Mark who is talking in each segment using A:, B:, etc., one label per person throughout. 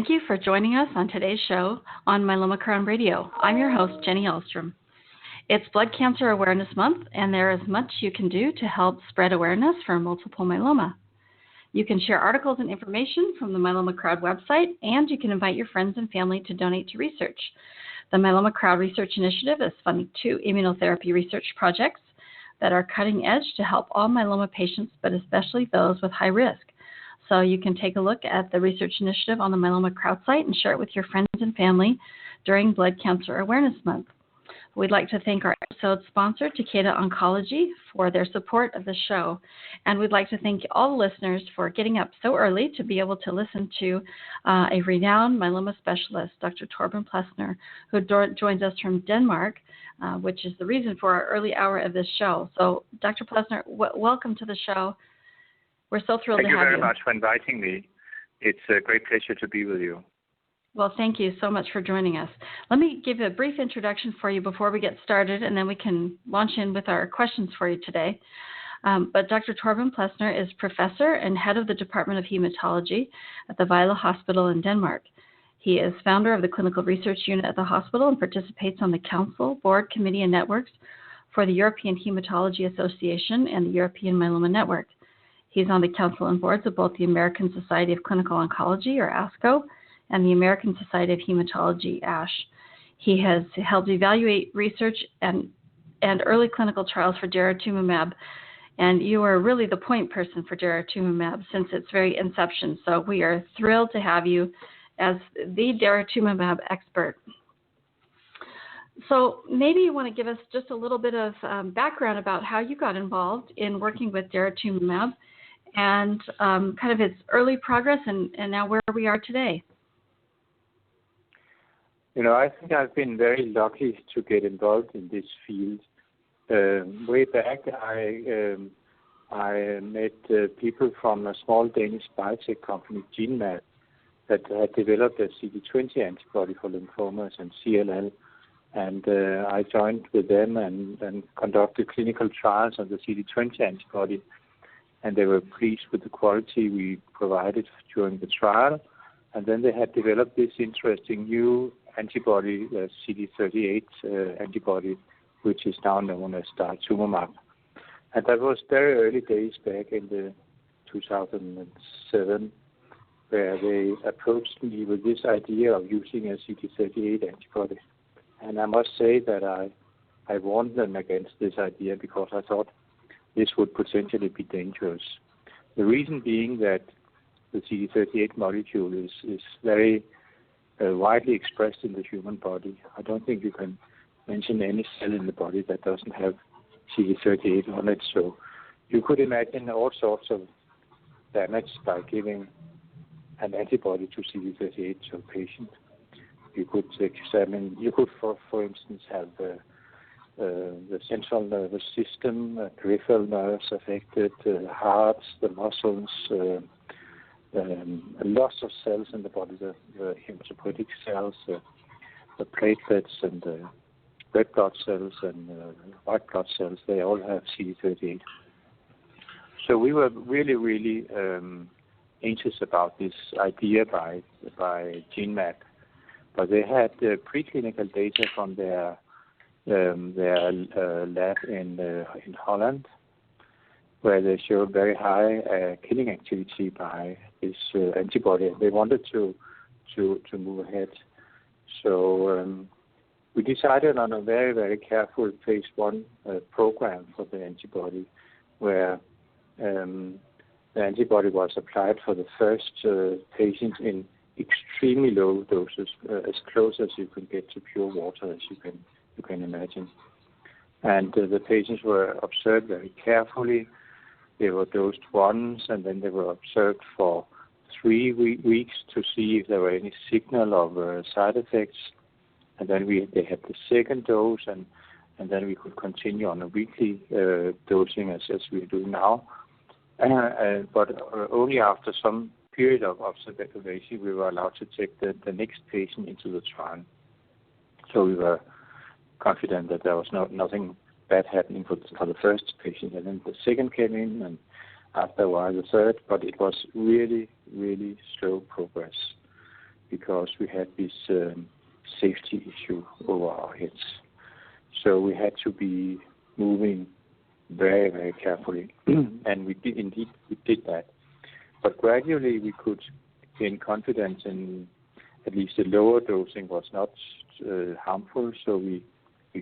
A: Thank you for joining us on today's show on Myeloma Crown Radio. I'm your host, Jenny Ahlstrom. It's Blood Cancer Awareness Month, and there is much you can do to help spread awareness for multiple myeloma. You can share articles and information from the Myeloma Crowd website, and you can invite your friends and family to donate to research. The Myeloma Crowd Research Initiative is funding 2 immunotherapy research projects that are cutting edge to help all myeloma patients, but especially those with high risk. So you can take a look at the research initiative on the Myeloma Crowd site and share it with your friends and family during Blood Cancer Awareness Month. We'd like to thank our episode sponsor, Takeda Oncology, for their support of the show. And we'd like to thank all the listeners for getting up so early to be able to listen to a renowned myeloma specialist, Dr. Torben Plesner, who joins us from Denmark, which is the reason for our early hour of this show. So, Dr. Plesner, welcome to the show. We're so thrilled to have you.
B: Thank you very much for inviting me. It's a great pleasure to be with you.
A: Well, thank you so much for joining us. Let me give a brief introduction for you before we get started, and then we can launch in with our questions for you today. But Dr. Torben Plesner is professor and head of the Department of Hematology at the Vejle Hospital in Denmark. He is founder of the Clinical Research Unit at the hospital and participates on the Council, Board, Committee, and Networks for the European Hematology Association and the European Myeloma Network. He's on the council and boards of both the American Society of Clinical Oncology, or ASCO, and the American Society of Hematology, ASH. He has helped evaluate research and early clinical trials for daratumumab, and you are really the point person for daratumumab since its very inception. So we are thrilled to have you as the daratumumab expert. So maybe you want to give us just a little bit of background about how you got involved in working with daratumumab and kind of its early progress and now where we are today.
C: You know, I think I've been very lucky to get involved in this field. Way back, I met people from a small Danish biotech company, GenMab, that had developed a CD20 antibody for lymphomas and CLL. And I joined with them and conducted clinical trials on the CD20 antibody. And they were pleased with the quality we provided during the trial. And then they had developed this interesting new antibody, the CD38 antibody, which is now known as daratumumab. And that was very early days back in the 2007, where they approached me with this idea of using a CD38 antibody. And I must say that I warned them against this idea because I thought this would potentially be dangerous. The reason being that the CD38 molecule is very widely expressed in the human body. I don't think you can mention any cell in the body that doesn't have CD38 on it. So you could imagine all sorts of damage by giving an antibody to CD38 to a patient. You could examine, for instance, have the central nervous system, peripheral nerves affected, hearts, the muscles, lots of cells in the body, the hematopoietic cells, the platelets and the red blood cells and white blood cells, they all have CD38. So we were really, really anxious about this idea by GenMab. But they had preclinical data from their lab in Holland, where they showed very high killing activity by this antibody. They wanted to move ahead. So we decided on a very, very careful phase 1 program for the antibody, where the antibody was applied for the first patients in extremely low doses, as close as you can get to pure water, as you can imagine. And the patients were observed very carefully. They were dosed once, and then they were observed for 3 weeks to see if there were any signal of side effects. And then they had the second dose, and then we could continue on a weekly dosing as we are doing now. But only after some period of observation, we were allowed to take the next patient into the trial. So we were confident that there was nothing bad happening for the first patient. And then the second came in, and after a while the third, but it was really, really slow progress. because we had this safety issue over our heads. So we had to be moving very, very carefully, and we did that. But gradually we could gain confidence in at least the lower dosing was not harmful, so we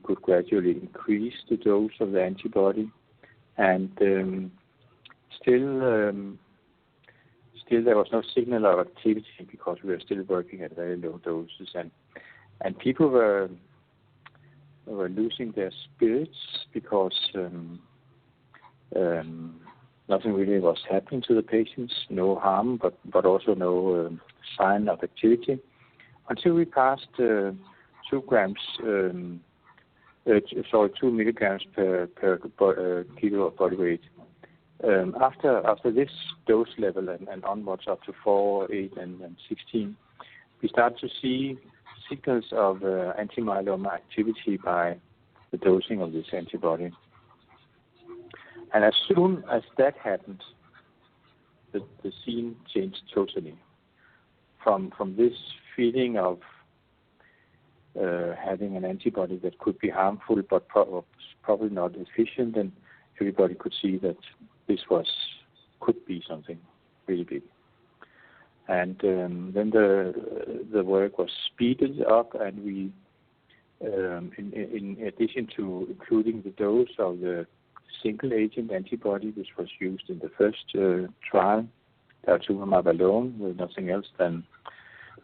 C: could gradually increase the dose of the antibody, and still there was no signal of activity because we were still working at very low doses, and people were losing their spirits because nothing really was happening to the patients, no harm, but also no sign of activity, until we passed 2 milligrams per kilo of body weight. After this dose level and onwards up to 4, 8, and 16, we start to see signals of anti-myeloma activity by the dosing of this antibody. And as soon as that happened, the scene changed totally. From this feeling of having an antibody that could be harmful but probably not efficient, and everybody could see that this could be something really big. And then the work was speeded up, and we, in addition to including the dose of the single agent antibody, which was used in the first trial, daratumumab alone, with nothing else than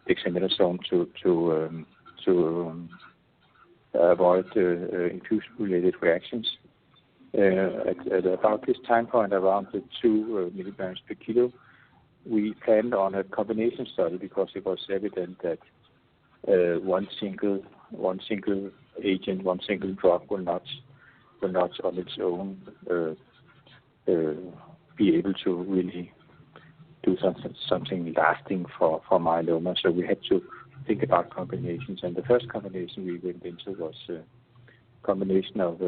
C: dexamethasone to avoid infusion-related reactions. At about this time point, around the 2 milligrams per kilo, we planned on a combination study because it was evident that one single agent, one single drug will not on its own be able to really do something lasting for myeloma. So we had to think about combinations, and the first combination we went into was a combination of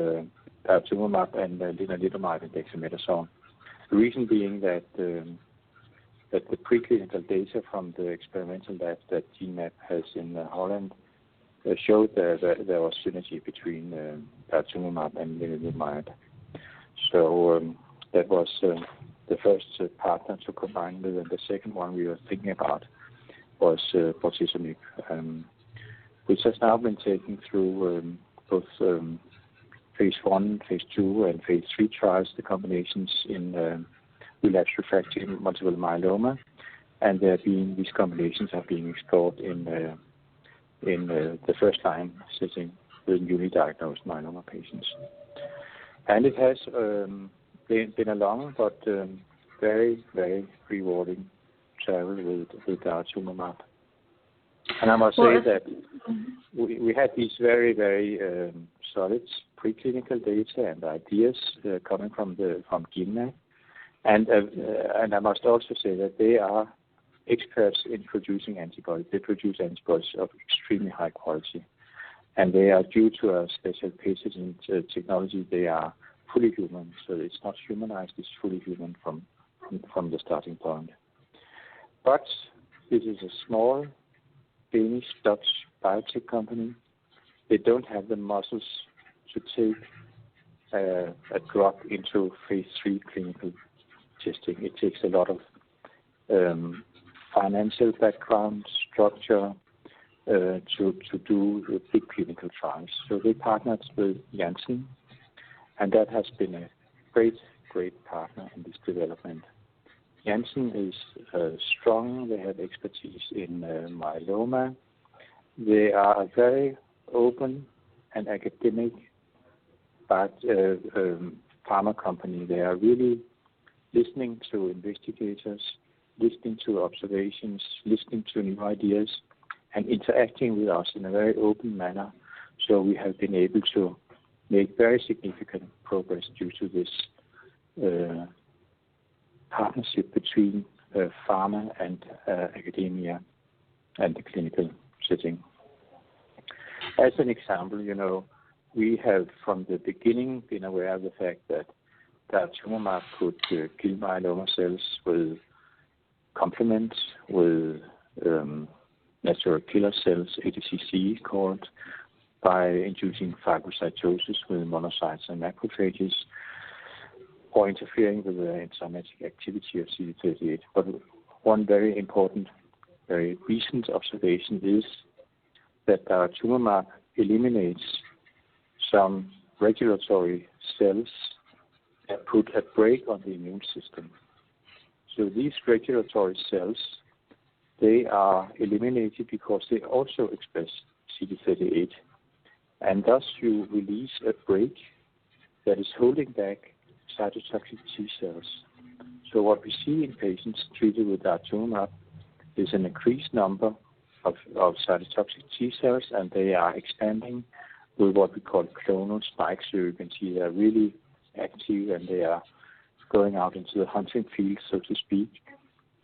C: daratumumab and lenalidomide and dexamethasone. The reason being that the preclinical data from the experimental lab that GenMap has in Holland showed that there was synergy between daratumumab and lenalidomide. So that was the first partner to combine with, and the second one we were thinking about was bortezomib, which has now been taken through both phase 1, phase 2, and phase 3 trials, the combinations in relapsed refractory multiple myeloma, and these combinations are being explored in the first line setting with newly diagnosed myeloma patients. And it has been a long but very, very rewarding travel with daratumumab. And I must say that we had these very, very solid preclinical data and ideas coming from GenMap. And I must also say that they are experts in producing antibodies. They produce antibodies of extremely high quality. And they are, due to a special patent technology, they are fully human. So it's not humanized, it's fully human from the starting point. But this is a small Danish-Dutch biotech company. They don't have the muscles to take a drug into phase 3 clinical testing. It takes a lot of financial background, structure to do big clinical trials. So they partnered with Janssen, and that has been a great partner in this development. Janssen is strong. They have expertise in myeloma. They are a very open and academic pharma company. They are really listening to investigators, listening to observations, listening to new ideas, and interacting with us in a very open manner. So we have been able to make very significant progress due to this partnership between pharma and academia and the clinical setting. As an example, we have from the beginning been aware of the fact that daratumumab could kill myeloma cells with complement, with natural killer cells, ADCC called, by inducing phagocytosis with monocytes and macrophages, or interfering with the enzymatic activity of CD38. But one very important, very recent observation is that daratumumab eliminates some regulatory cells that put a brake on the immune system. So these regulatory cells, they are eliminated because they also express CD38, and thus you release a brake that is holding back cytotoxic T cells. So what we see in patients treated with daratumumab is an increased number of cytotoxic T cells, and they are expanding with what we call clonal spikes. So you can see they are really active and they are going out into the hunting field, so to speak.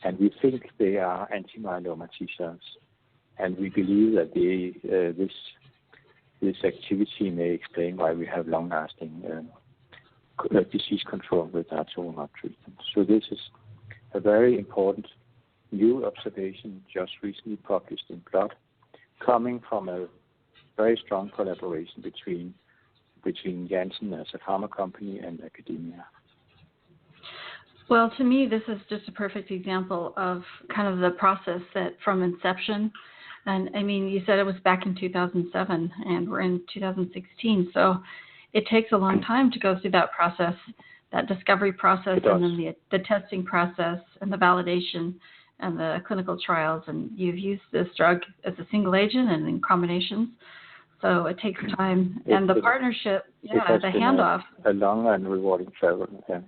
C: And we think they are anti-myeloma T cells. And we believe that this activity may explain why we have long-lasting disease control with daratumumab treatment. So this is a very important new observation just recently published in Blood, coming from a very strong collaboration between Janssen as a pharma company and academia.
A: Well, to me, this is just a perfect example of kind of the process that from inception, and I mean, you said it was back in 2007, and we're in 2016, so it takes a long time to go through that process, that discovery process, and then the testing process, and the validation, and the clinical trials, and you've used this drug as a single agent and in combinations, so it takes time. And the partnership, the handoff.
C: A long and rewarding travel. Yeah.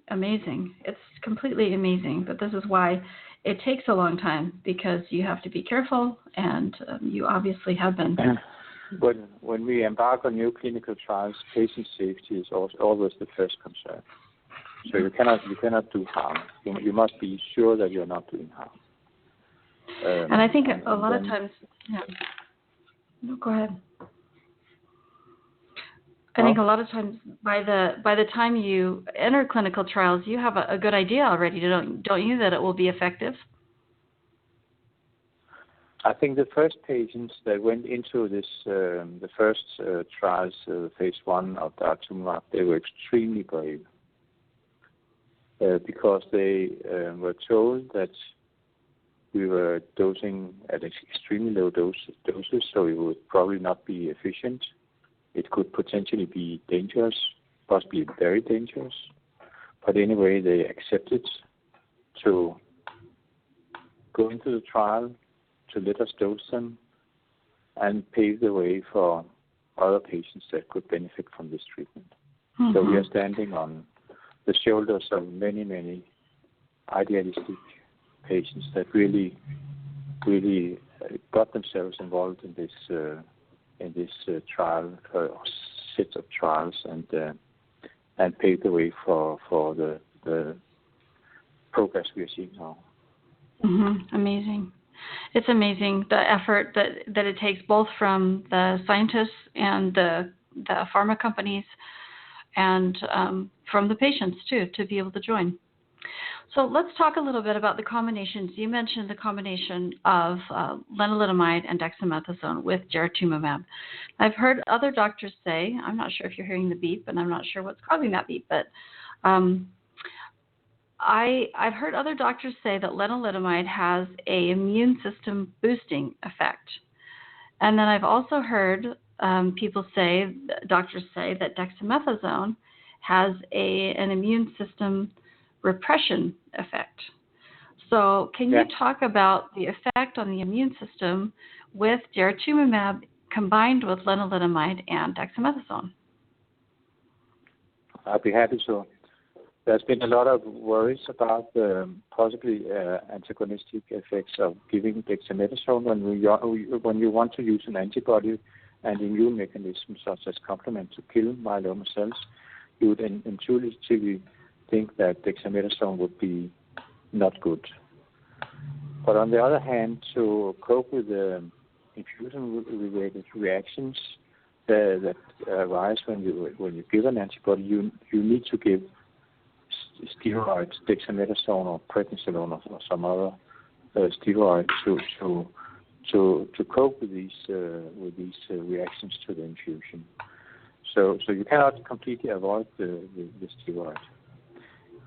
A: Amazing. It's completely amazing, but this is why it takes a long time, because you have to be careful, and you obviously have been.
C: When we embark on new clinical trials, patient safety is always the first concern. So you cannot do harm. You must be sure that you're not doing harm.
A: And I think a lot of times, no, go ahead. I think a lot of times by the time you enter clinical trials, you have a good idea already, don't you, that it will be effective?
C: I think the first patients that went into this, the first trials, phase 1 of daratumumab, they were extremely brave because they were told that we were dosing at extremely low doses, so it would probably not be efficient. It could potentially be dangerous, possibly very dangerous. But anyway, they accepted to go into the trial, to let us dose them, and pave the way for other patients that could benefit from this treatment. Mm-hmm. So we are standing on the shoulders of many, many idealistic patients that really got themselves involved in this trial, set of trials, and paved the way for the progress we are seeing now.
A: Mm-hmm. Amazing. It's amazing the effort that it takes, both from the scientists and the pharma companies, and from the patients too, to be able to join. So let's talk a little bit about the combinations. You mentioned the combination of lenalidomide and dexamethasone with daratumumab. I've heard other doctors say, I'm not sure if you're hearing the beep, and I'm not sure what's causing that beep, but I've heard other doctors say that lenalidomide has an immune system boosting effect. And then I've also heard doctors say that dexamethasone has an immune system repression effect. So can you talk about the effect on the immune system with daratumumab combined with lenalidomide and dexamethasone?
C: I'd be happy to. There's been a lot of worries about the possibly antagonistic effects of giving dexamethasone when you want to use an antibody and immune mechanism such as complement to kill myeloma cells. You would intuitively think that dexamethasone would be not good. But on the other hand, to cope with the infusion-related reactions that arise when you give an antibody, you need to give steroids, dexamethasone or prednisolone or some other steroid to cope with these reactions to the infusion. So you cannot completely avoid the steroid.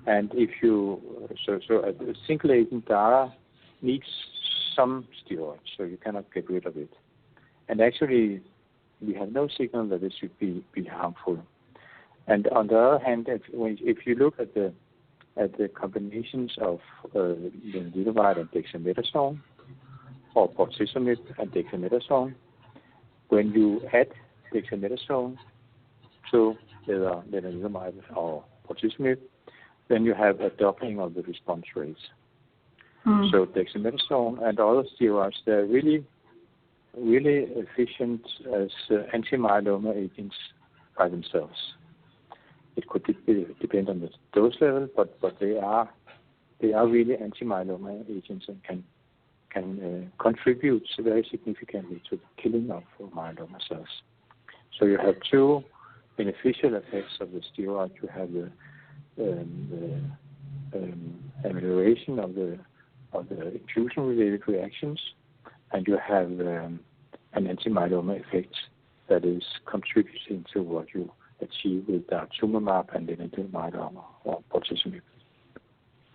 C: And if you a single agent DARA needs some steroids, so you cannot get rid of it. And actually, we have no signal that it should be harmful. And on the other hand, if you look at the combinations of lenalidomide and dexamethasone, or bortezomib and dexamethasone, when you add dexamethasone to either lenalidomide or bortezomib, then you have a doubling of the response rates. So dexamethasone and other steroids, they're really, really efficient as anti-myeloma agents by themselves. It could depend on the dose level, but they are really anti-myeloma agents and can contribute very significantly to the killing of myeloma cells. So you have two beneficial effects of the steroid. You have the amelioration of the infusion-related reactions, and you have an anti-myeloma effect that is contributing to what you achieve with daratumumab and lenalidomide or bortezomib.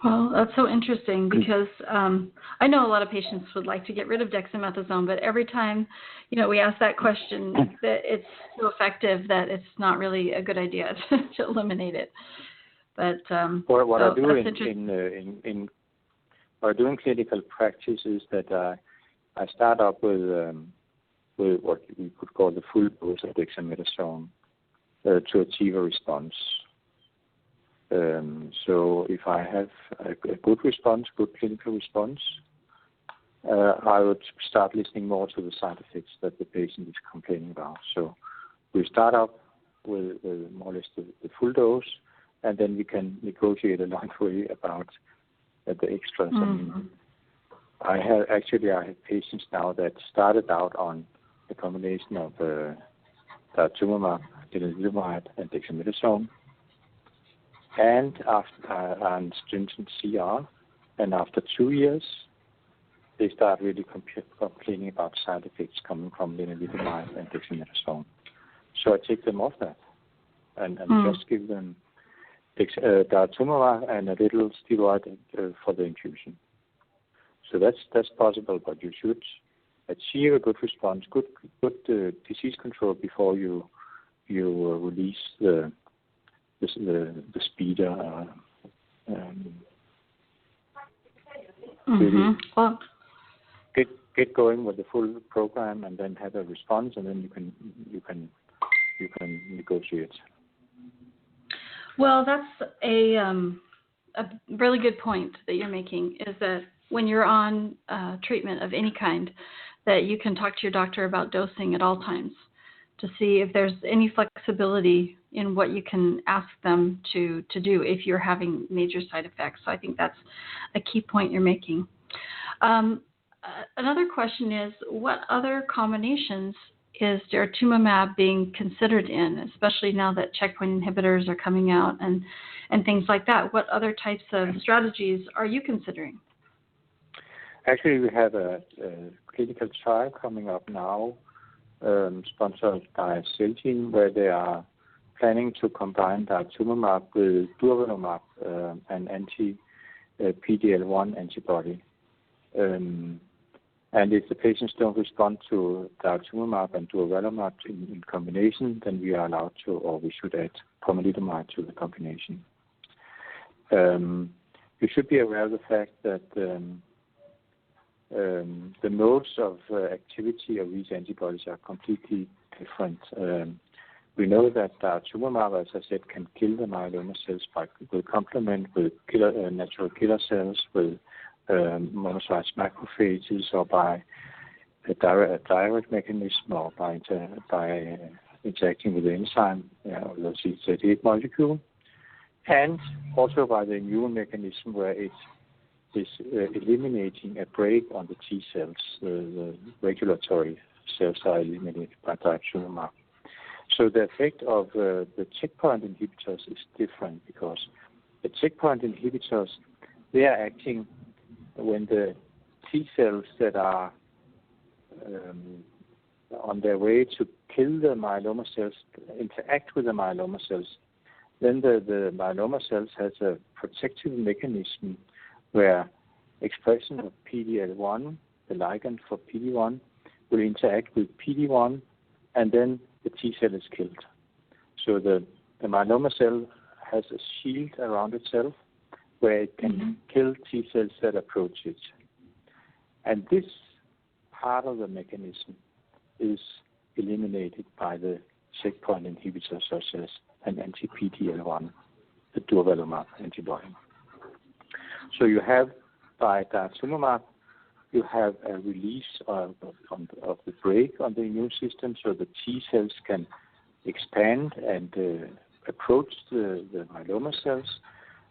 A: Well, that's so interesting because I know a lot of patients would like to get rid of dexamethasone, but every time, we ask that question, that it's so effective that it's not really a good idea to eliminate it. But
C: what I do in clinical practice is that I start up with what we could call the full dose of dexamethasone to achieve a response. So if I have a good response, good clinical response, I would start listening more to the side effects that the patient is complaining about. So we start up with more or less the full dose, and then we can negotiate along the way about the extras. I have patients now that started out on a combination of daratumumab, lenalidomide, and dexamethasone, and after stringent CR, and after 2 years, they start really complaining about side effects coming from lenalidomide and dexamethasone. So I take them off that and just give them daratumumab and a little steroid for the infusion. So that's possible, but you should achieve a good response, good disease control before you release the speeder. Really
A: well,
C: get going with the full program, and then have a response, and then you can negotiate.
A: Well, that's a really good point that you're making, is that when you're on treatment of any kind, that you can talk to your doctor about dosing at all times to see if there's any flexibility in what you can ask them to do if you're having major side effects. So I think that's a key point you're making. Another question is, what other combinations is daratumumab being considered in, especially now that checkpoint inhibitors are coming out and things like that? What other types of strategies are you considering?
C: Actually, we have a clinical trial coming up now, sponsored by Celgene, where they are planning to combine daratumumab with durvalumab, an anti-PD-L1 antibody. And if the patients don't respond to daratumumab and durvalumab in combination, then we are allowed to, or we should add pomalidomide to the combination. You should be aware of the fact that the modes of activity of these antibodies are completely different. We know that daratumumab, as I said, can kill the myeloma cells with complement with natural killer cells, with monocytes macrophages, or by a direct mechanism, or by interacting with the enzyme, the CD38 molecule, and also by the immune mechanism, where it is eliminating a brake on the T cells. The regulatory cells are eliminated by daratumumab. So the effect of the checkpoint inhibitors is different, because the checkpoint inhibitors, they are acting when the T cells that are on their way to kill the myeloma cells, interact with the myeloma cells, then the myeloma cells has a protective mechanism where expression of PD-L1, the ligand for PD-1, will interact with PD-1, and then the T cell is killed. So the myeloma cell has a shield around itself where it can kill T cells that approach it. And this part of the mechanism is eliminated by the checkpoint inhibitors such as an anti-PD-L1, the durvalumab antibody. So you have, by daratumumab, you have a release of the brake on the immune system, so the T cells can expand and approach the myeloma cells,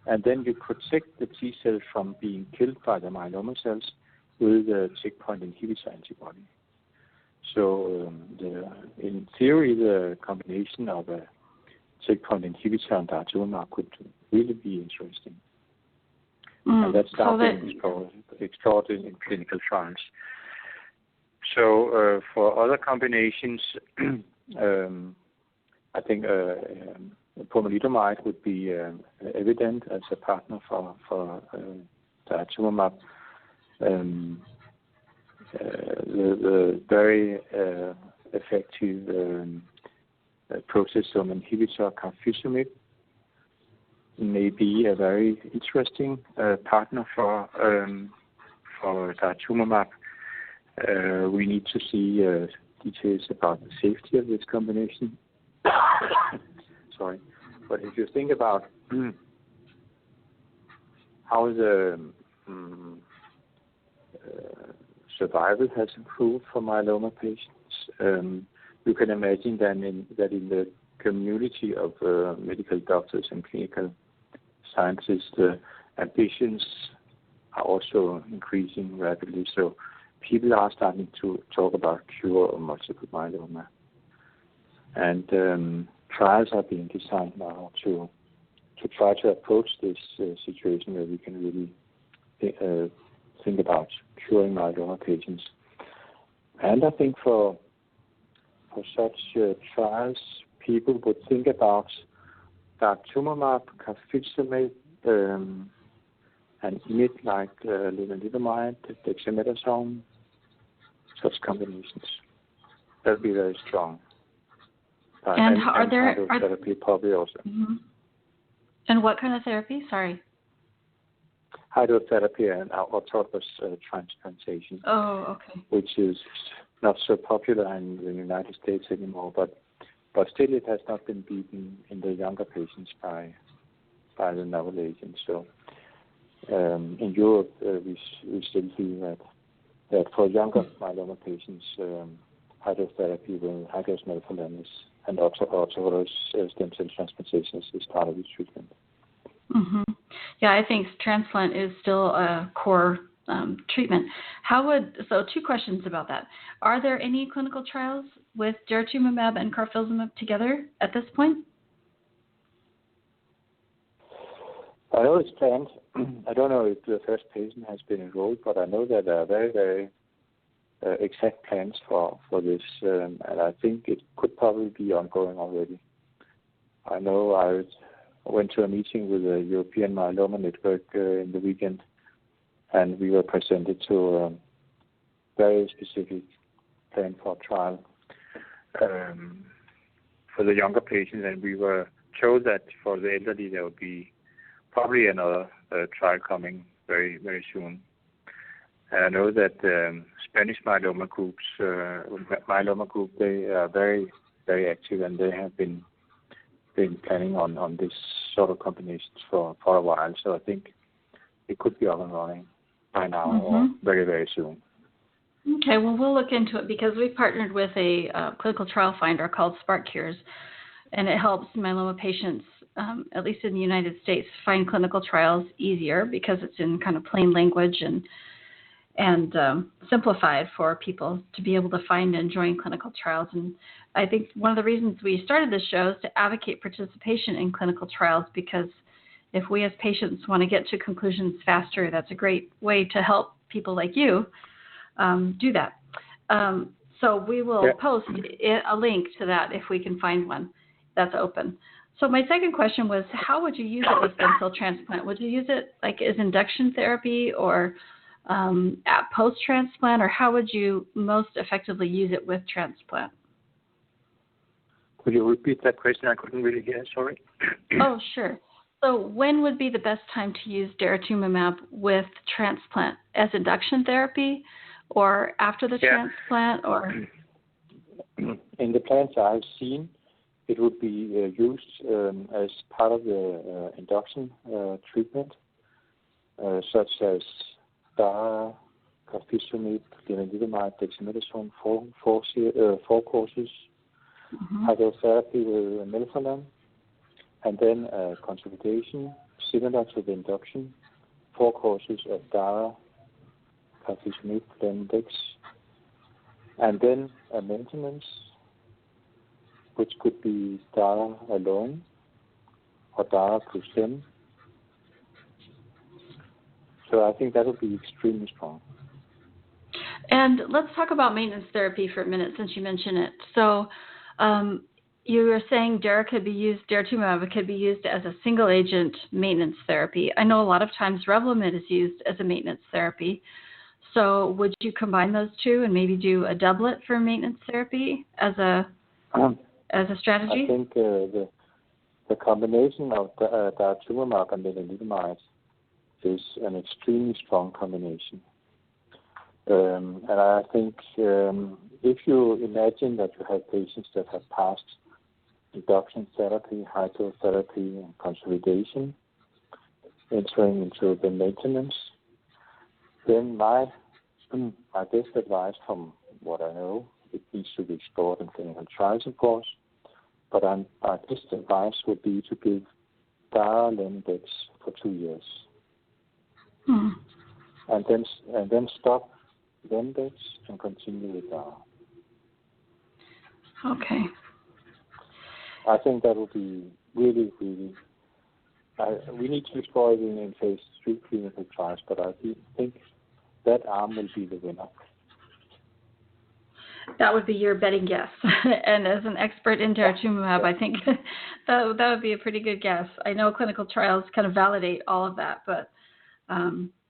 C: and then you protect the T cells from being killed by the myeloma cells with the checkpoint inhibitor antibody. So in theory, the combination of a checkpoint inhibitor and daratumumab could really be interesting. And that's explored in clinical trials. So for other combinations, I think pomalidomide would be evident as a partner for daratumumab. The very effective proteasome inhibitor carfilzomib may be a very interesting partner for daratumumab. We need to see details about the safety of this combination. Sorry, but if you think about how the survival has improved for myeloma patients, you can imagine that in the community of medical doctors and clinical scientists, the ambitions are also increasing rapidly. So people are starting to talk about cure of multiple myeloma. And trials are being designed now to try to approach this situation where we can really think about curing myeloma patients. And I think for such trials, people would think about daratumumab, carfilzomib, and IMiD like lenalidomide, dexamethasone, such combinations. That would be very strong.
A: And are there
C: therapy probably also.
A: Mm-hmm. And what kind of therapy? Sorry.
C: Hydrotherapy and autologous transplantation.
A: Oh, okay.
C: Which is not so popular in the United States anymore, but still it has not been beaten in the younger patients by the novel agents. So in Europe, we still see that for younger myeloma patients, hydrotherapy with high-dose melphalan and autologous stem cell transplantation is part of the treatment.
A: Mm-hmm. Yeah, I think transplant is still a core treatment. So two questions about that. Are there any clinical trials with daratumumab and carfilzomib together at this point?
C: I know it's planned. I don't know if the first patient has been enrolled, but I know that there are very, very exact plans for this, and I think it could probably be ongoing already. I know I went to a meeting with the European Myeloma Network in the weekend, and we were presented to a very specific plan for a trial for the younger patients, and we were told that for the elderly there would be probably another trial coming very, very soon. And I know that Spanish myeloma group, they are very, very active, and they have been planning on this sort of combinations for a while. So I think it could be up and running by now or very, very soon.
A: Okay, well, we'll look into it because we've partnered with a clinical trial finder called SparkCures, and it helps myeloma patients, at least in the United States, find clinical trials easier because it's in kind of plain language and simplified for people to be able to find and join clinical trials. And I think one of the reasons we started this show is to advocate participation in clinical trials, because if we as patients want to get to conclusions faster, that's a great way to help people like you do that. So we will post a link to that if we can find one that's open. So my second question was, how would you use it with stem cell transplant? Would you use it like as induction therapy or at post-transplant, or how would you most effectively use it with transplant?
B: Could you repeat that question? I couldn't really hear. Sorry.
A: Oh, sure. So when would be the best time to use daratumumab with transplant, as induction therapy or after the transplant? Or
C: in the plants I've seen, it would be used as part of the induction treatment, such as daratumumab, lenalidomide, dexamethasone, four courses, hydrotherapy with melphalan, and then consolidation, similar to the induction, 4 courses of dara, carfilzomib, then dex, and then a maintenance, which could be dara alone or dara plus dem. So I think that would be extremely strong.
A: And let's talk about maintenance therapy for a minute, since you mentioned it. So you were saying daratumumab could be used as a single agent maintenance therapy. I know a lot of times Revlimid is used as a maintenance therapy. So would you combine those two and maybe do a doublet for maintenance therapy as a strategy?
C: I think the combination of daratumumab and lenalidomide is an extremely strong combination. And I think if you imagine that you have patients that have passed induction therapy, hydrotherapy, and consolidation, entering into the maintenance, then my best advice, from what I know, it needs to be explored in clinical trials, of course, but my best advice would be to give dara lendex for 2 years, and then stop lendex and continue with dara.
A: Okay.
C: I think that would be really, really. We need to explore it in phase 3 clinical trials, but I think that arm will be the winner.
A: That would be your betting guess. And as an expert in daratumumab, I think that would be a pretty good guess. I know clinical trials kind of validate all of that, but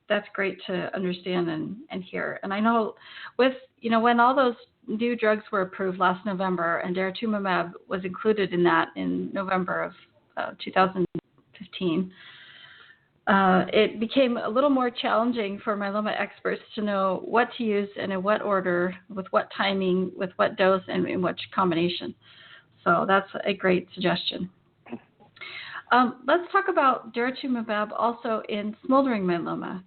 A: that's great to understand and hear. And I know when all those new drugs were approved last November, and daratumumab was included in that in November of 2015, it became a little more challenging for myeloma experts to know what to use and in what order, with what timing, with what dose, and in which combination. So that's a great suggestion. Let's talk about daratumumab also in smoldering myeloma.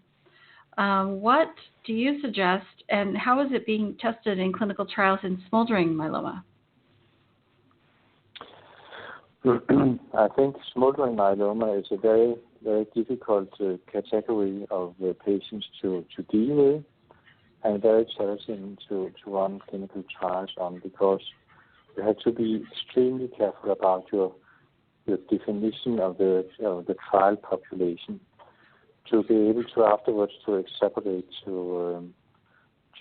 A: What do you suggest, and how is it being tested in clinical trials in smoldering myeloma?
C: I think smoldering myeloma is a very, very difficult category of patients to deal with, and very challenging to run clinical trials on, because you have to be extremely careful about your definition of the trial population, to be able to afterwards to extrapolate to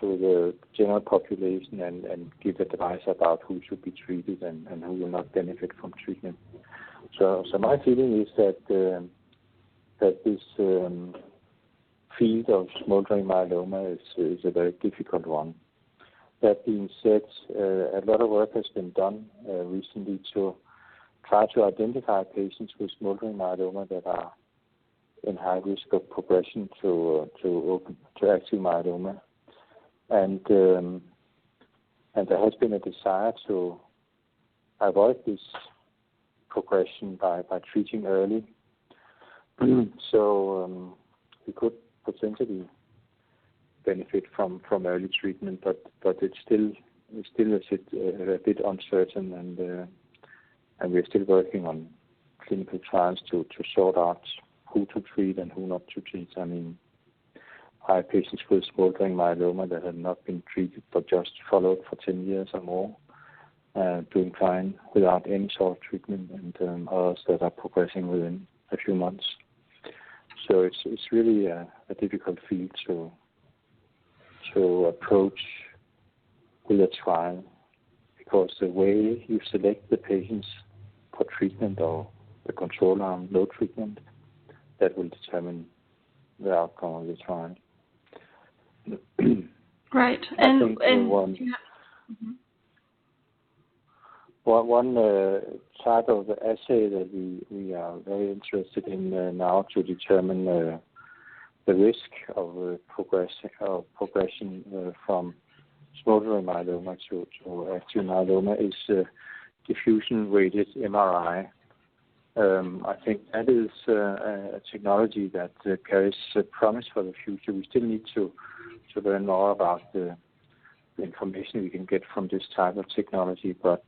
C: the general population and give advice about who should be treated and who will not benefit from treatment. So my feeling is that this field of smoldering myeloma is a very difficult one. That being said, a lot of work has been done recently to try to identify patients with smoldering myeloma that are in high risk of progression to active myeloma, and there has been a desire to avoid this progression by treating early. So we could potentially benefit from early treatment, but it's still a bit uncertain, and we're still working on clinical trials to sort out who to treat and who not to treat. I mean, I have patients with smoldering myeloma that have not been treated but just followed for 10 years or more, doing fine without any sort of treatment, and others that are progressing within a few months. So it's really a difficult field to approach with a trial, because the way you select the patients for treatment or the control arm, no treatment, that will determine the outcome of the trial.
A: Right.
C: One type of assay that we are very interested in now to determine the risk of progression from smoldering myeloma to active myeloma is diffusion-weighted MRI. I think that is a technology that carries promise for the future. We still need to learn more about the information we can get from this type of technology, but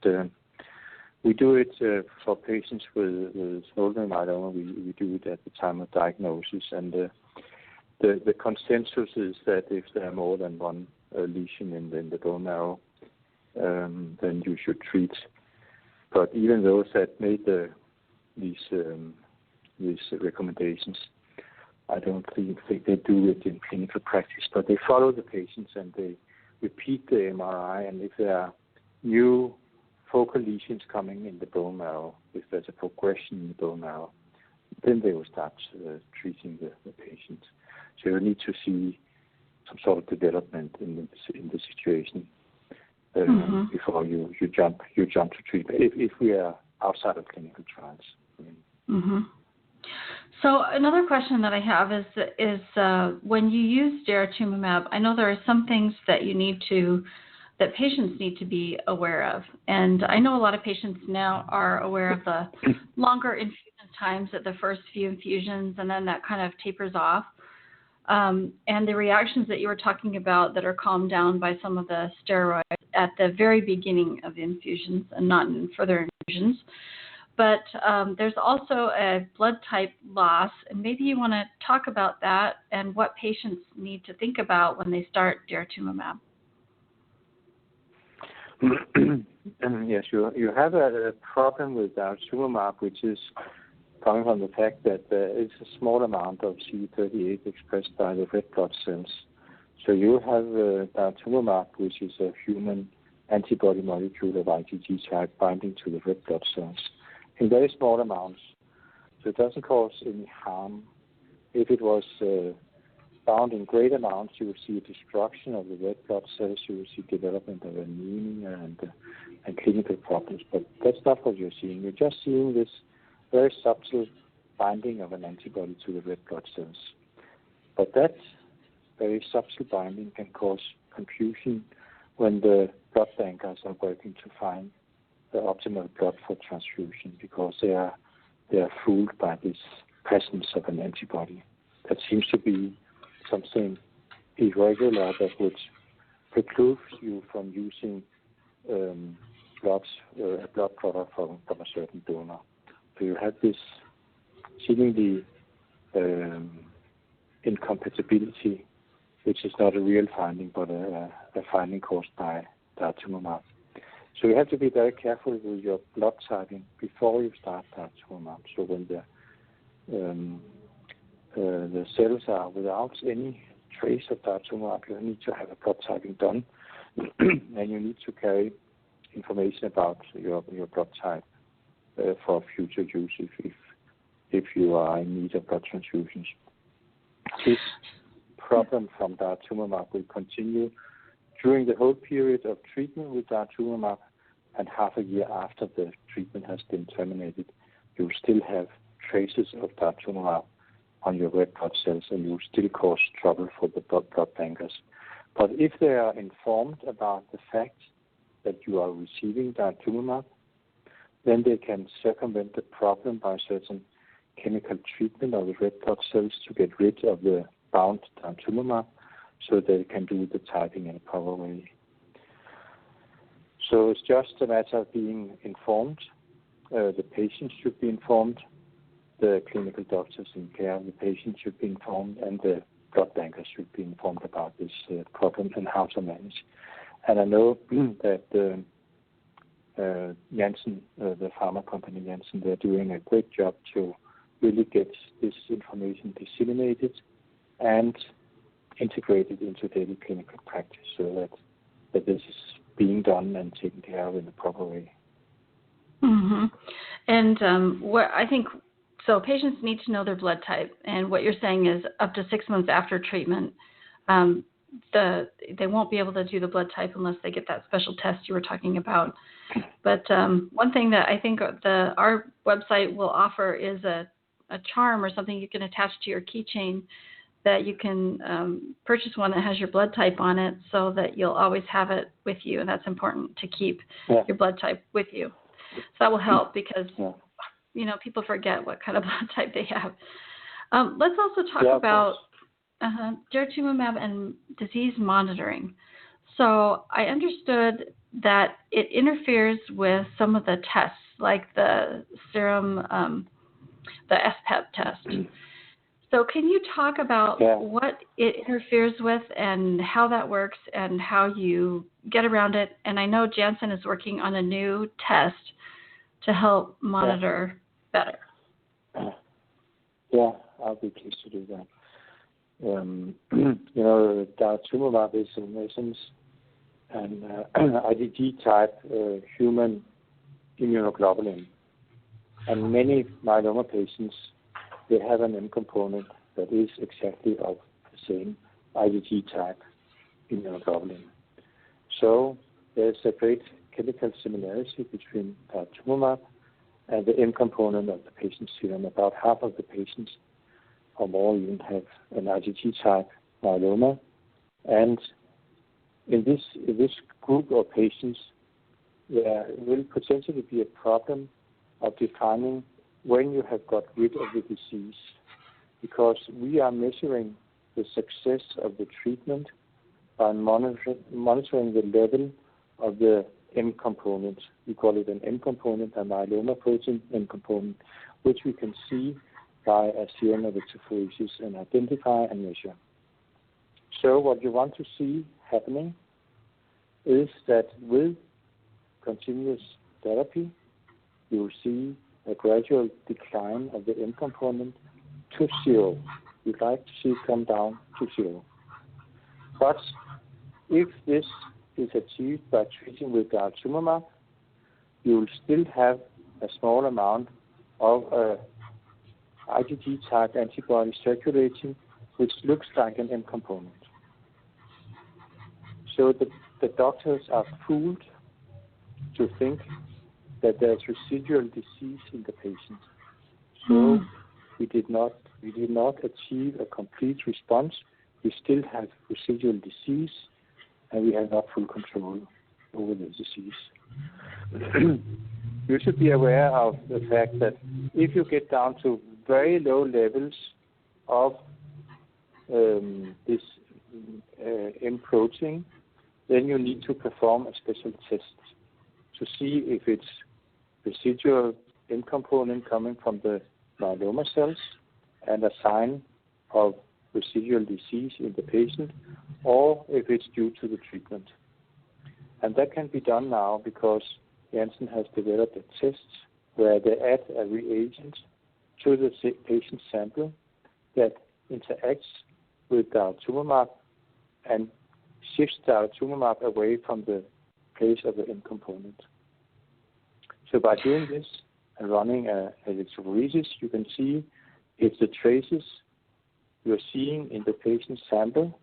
C: we do it for patients with smoldering myeloma. We do it at the time of diagnosis, and the consensus is that if there are more than one lesion in the bone marrow, then you should treat. But even those that made these recommendations, I don't think they do it in clinical practice, but they follow the patients and they repeat the MRI, and if there are new focal lesions coming in the bone marrow, if there's a progression in the bone marrow, then they will start treating the patient. So you need to see some sort of development in the situation before you jump to treatment. If we are outside of clinical trials.
A: Mm-hmm. So another question that I have is when you use daratumumab, I know there are some things that that patients need to be aware of. And I know a lot of patients now are aware of the longer infusion times at the first few infusions, and then that kind of tapers off. And the reactions that you were talking about that are calmed down by some of the steroids at the very beginning of the infusions and not in further infusions. But there's also a blood type loss, and maybe you want to talk about that and what patients need to think about when they start daratumumab.
C: Yes, you have a problem with daratumumab, which is coming from the fact that it's a small amount of CD38 expressed by the red blood cells. So you have daratumumab, which is a human antibody molecule of IgG type binding to the red blood cells in very small amounts. So it doesn't cause any harm. If it was bound in great amounts, you would see a destruction of the red blood cells, you would see development of anemia and clinical problems. But that's not what you're seeing. You're just seeing this very subtle binding of an antibody to the red blood cells. But that very subtle binding can cause confusion when the blood bankers are working to find the optimal blood for transfusion, because they are fooled by this presence of an antibody that seems to be something irregular that would preclude you from using a blood product from a certain donor. So you have this seemingly incompatibility, which is not a real finding, but a finding caused by daratumumab. So you have to be very careful with your blood typing before you start daratumumab. So when the cells are without any trace of daratumumab, you need to have a blood typing done, and you need to carry information about your blood type for future use if you are in need of blood transfusions. This problem from daratumumab will continue during the whole period of treatment with daratumumab, and half a year after the treatment has been terminated, you will still have traces of daratumumab on your red blood cells, and you will still cause trouble for the blood bankers. But if they are informed about the fact that you are receiving daratumumab, then they can circumvent the problem by certain chemical treatment of the red blood cells to get rid of the bound daratumumab, so they can do the typing in a proper way. So it's just a matter of being informed. The patient should be informed. The clinical doctors in care of the patient should be informed, and the blood bankers should be informed about this problem and how to manage. And I know that Janssen, the pharma company Janssen, they're doing a great job to really get this information disseminated and integrated into daily clinical practice, so that this is being done and taken care of in the proper way.
A: Mm-hmm. And what I think, so patients need to know their blood type, and what you're saying is up to 6 months after treatment, they won't be able to do the blood type unless they get that special test you were talking about. But one thing that I think our website will offer is a charm or something you can attach to your keychain, that you can purchase one that has your blood type on it, so that you'll always have it with you, and that's important to keep your blood type with you. So that will help, because people forget what kind of blood type they have. Let's also talk about daratumumab and disease monitoring. So I understood that it interferes with some of the tests, like the serum, the SPEP test. So can you talk about what it interferes with and how that works and how you get around it? And I know Janssen is working on a new test to help monitor better.
C: Yeah, I'll be pleased to do that. Daratumumab is in essence an IgG type human immunoglobulin, and many myeloma patients, they have an M component that is exactly of the same IgG type immunoglobulin. So there's a great chemical similarity between daratumumab and the M component of the patient's serum. About half of the patients or more even have an IgG type myeloma, and in this group of patients, there will potentially be a problem of defining when you have got rid of the disease, because we are measuring the success of the treatment by monitoring the level of the M component. We call it an M component, a myeloma protein M component, which we can see by a serum electrophoresis and identify and measure. So what you want to see happening is that with continuous therapy, you will see a gradual decline of the M component to zero. We'd like to see it come down to zero. But if this is achieved by treating with daratumumab, you will still have a small amount of IgG type antibody circulating, which looks like an M component. So the doctors are fooled to think that there's residual disease in the patient. So we did not achieve a complete response. We still have residual disease, and we have not full control over the disease. You should be aware of the fact that if you get down to very low levels of this M protein, then you need to perform a special test to see if it's residual M component coming from the myeloma cells and a sign of residual disease in the patient, or if it's due to the treatment. And that can be done now because Janssen has developed a test where they add a reagent to the patient sample that interacts with daratumumab and shifts daratumumab away from the place of the M component. So by doing this and running an electrophoresis, you can see if the traces you're seeing in the patient sample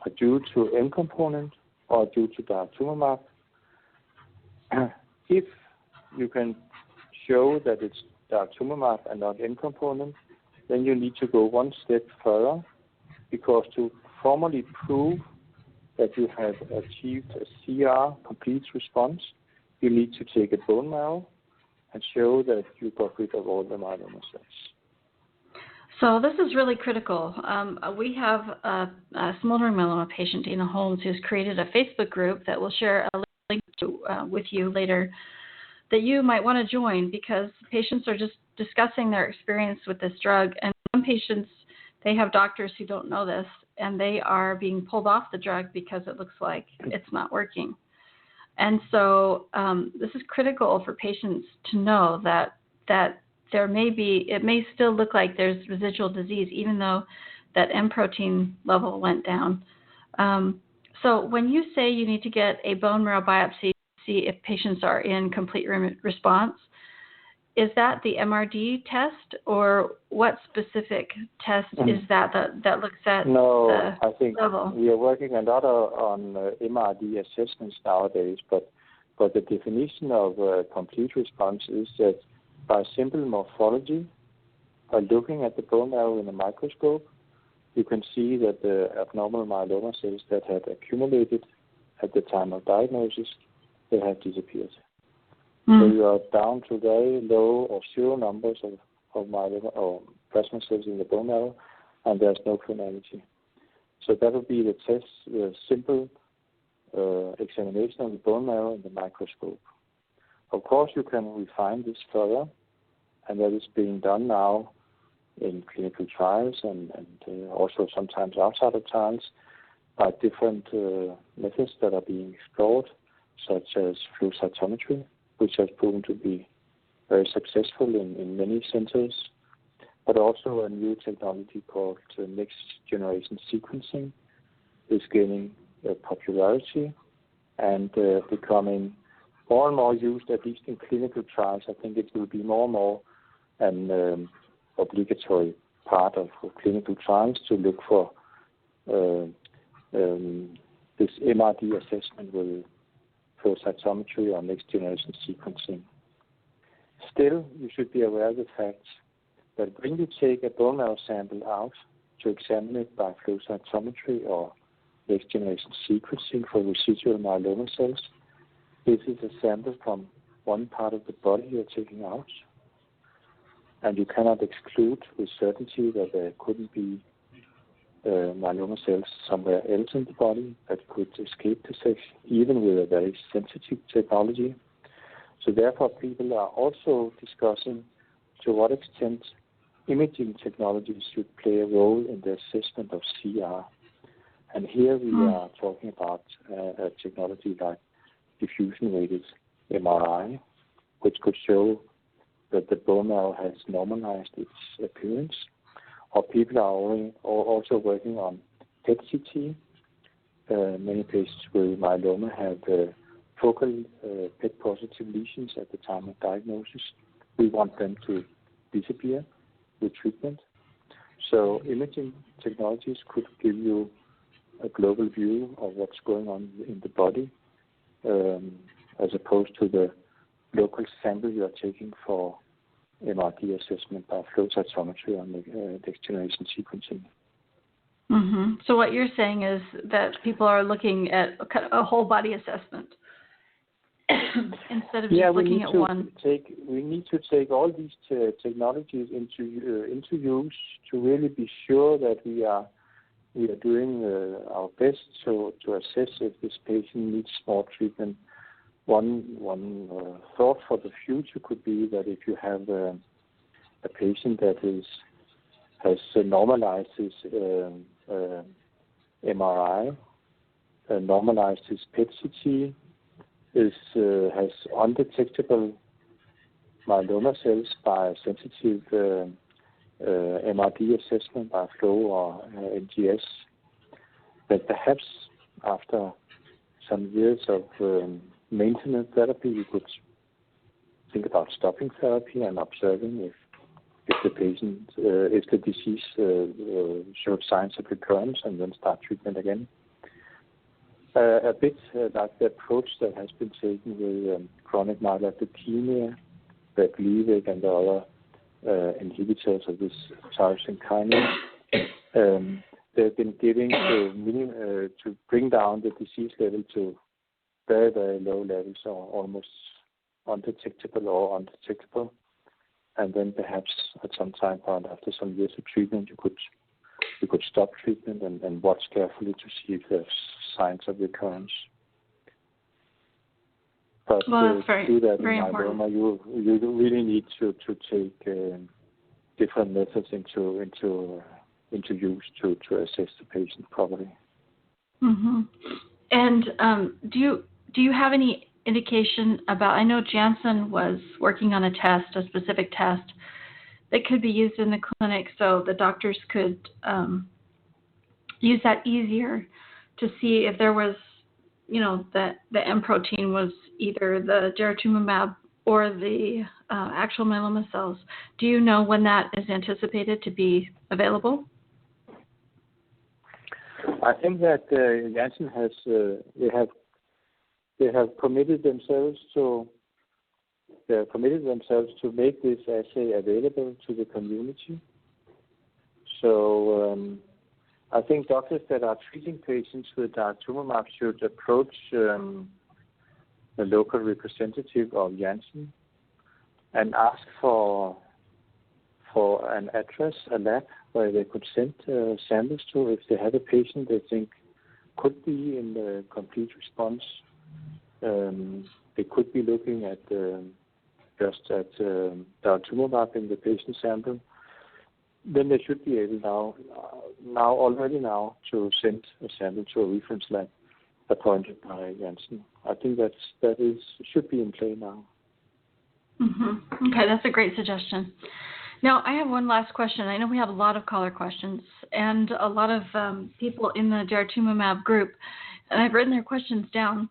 C: are due to M component or due to daratumumab. If you can show that it's daratumumab and not M component, then you need to go one step further, because to formally prove that you have achieved a CR, complete response, you need to take a bone marrow and show that you got rid of all the myeloma cells.
A: So this is really critical. We have a smoldering myeloma patient, Dana Holmes, who's created a Facebook group that we'll share a link to with you later, that you might want to join, because patients are just discussing their experience with this drug. And some patients, they have doctors who don't know this, and they are being pulled off the drug because it looks like it's not working. And so this is critical for patients to know that there may be, it may still look like there's residual disease, even though that M protein level went down. So when you say you need to get a bone marrow biopsy to see if patients are in complete response, is that the MRD test, or what specific test is that looks at
C: I think
A: level?
C: we are working a lot on MRD assessments nowadays, but the definition of complete response is that by simple morphology, by looking at the bone marrow in a microscope, you can see that the abnormal myeloma cells that had accumulated at the time of diagnosis, they have disappeared. So you are down to very low or zero numbers of myeloma or plasma cells in the bone marrow, and there's no clonality. So that would be the test, the simple examination of the bone marrow in the microscope. Of course, you can refine this further, and that is being done now in clinical trials and also sometimes outside of trials by different methods that are being explored, such as flow cytometry, which has proven to be very successful in many centers, but also a new technology called next generation sequencing is gaining popularity and becoming more and more used, at least in clinical trials. I think it will be more and more an obligatory part of clinical trials to look for this MRD assessment with flow cytometry or next generation sequencing. Still, you should be aware of the fact that when you take a bone marrow sample out to examine it by flow cytometry or next generation sequencing for residual myeloma cells, this is a sample from one part of the body you're taking out, and you cannot exclude with certainty that there couldn't be myeloma cells somewhere else in the body that could escape detection, even with a very sensitive technology. So therefore, people are also discussing to what extent imaging technologies should play a role in the assessment of CR. And here we are talking about a technology like diffusion-weighted MRI, which could show that the bone marrow has normalized its appearance. Or people are also working on PET-CT. Many patients with myeloma have focal PET-positive lesions at the time of diagnosis. We want them to disappear with treatment. So imaging technologies could give you a global view of what's going on in the body, as opposed to the local sample you are taking for MRD assessment by flow cytometry on the next generation sequencing.
A: Mm-hmm. So what you're saying is that people are looking at a whole body assessment instead of just looking at one.
C: We need to take all these technologies into use to really be sure that we are doing our best to assess if this patient needs more treatment. One thought for the future could be that if you have a patient that has normalized his MRI, normalized his PET-CT, has undetectable myeloma cells by sensitive MRD assessment by flow or NGS, that perhaps after some years of maintenance therapy, you could think about stopping therapy and observing if the patient, if the disease showed signs of recurrence, and then start treatment again. A bit like the approach that has been taken with chronic myeloid leukemia, the Gleevec and the other inhibitors of this tyrosine kinase. They've been giving to bring down the disease level to very, very low levels, or almost undetectable or undetectable. And then perhaps at some time point after some years of treatment, you could stop treatment and watch carefully to see if there's signs of recurrence. But to do that in myeloma, you really need to take different methods into use to assess the patient properly.
A: Mm-hmm. And do you have any indication about? I know Janssen was working on a specific test that could be used in the clinic, so the doctors could use that easier to see if there was, the M protein was either the daratumumab or the actual myeloma cells. Do you know when that is anticipated to be available?
C: I think that Janssen has they have committed themselves to make this assay available to the community. So I think doctors that are treating patients with daratumumab should approach the local representative of Janssen and ask for an address, a lab where they could send samples to if they have a patient they think could be in the complete response. They could be looking at daratumumab in the patient sample. Then they should be able already now to send a sample to a reference lab appointed by Janssen. I think that should be in play now.
A: Mm-hmm. Okay, that's a great suggestion. Now, I have one last question. I know we have a lot of caller questions and a lot of people in the daratumumab group, and I've written their questions down.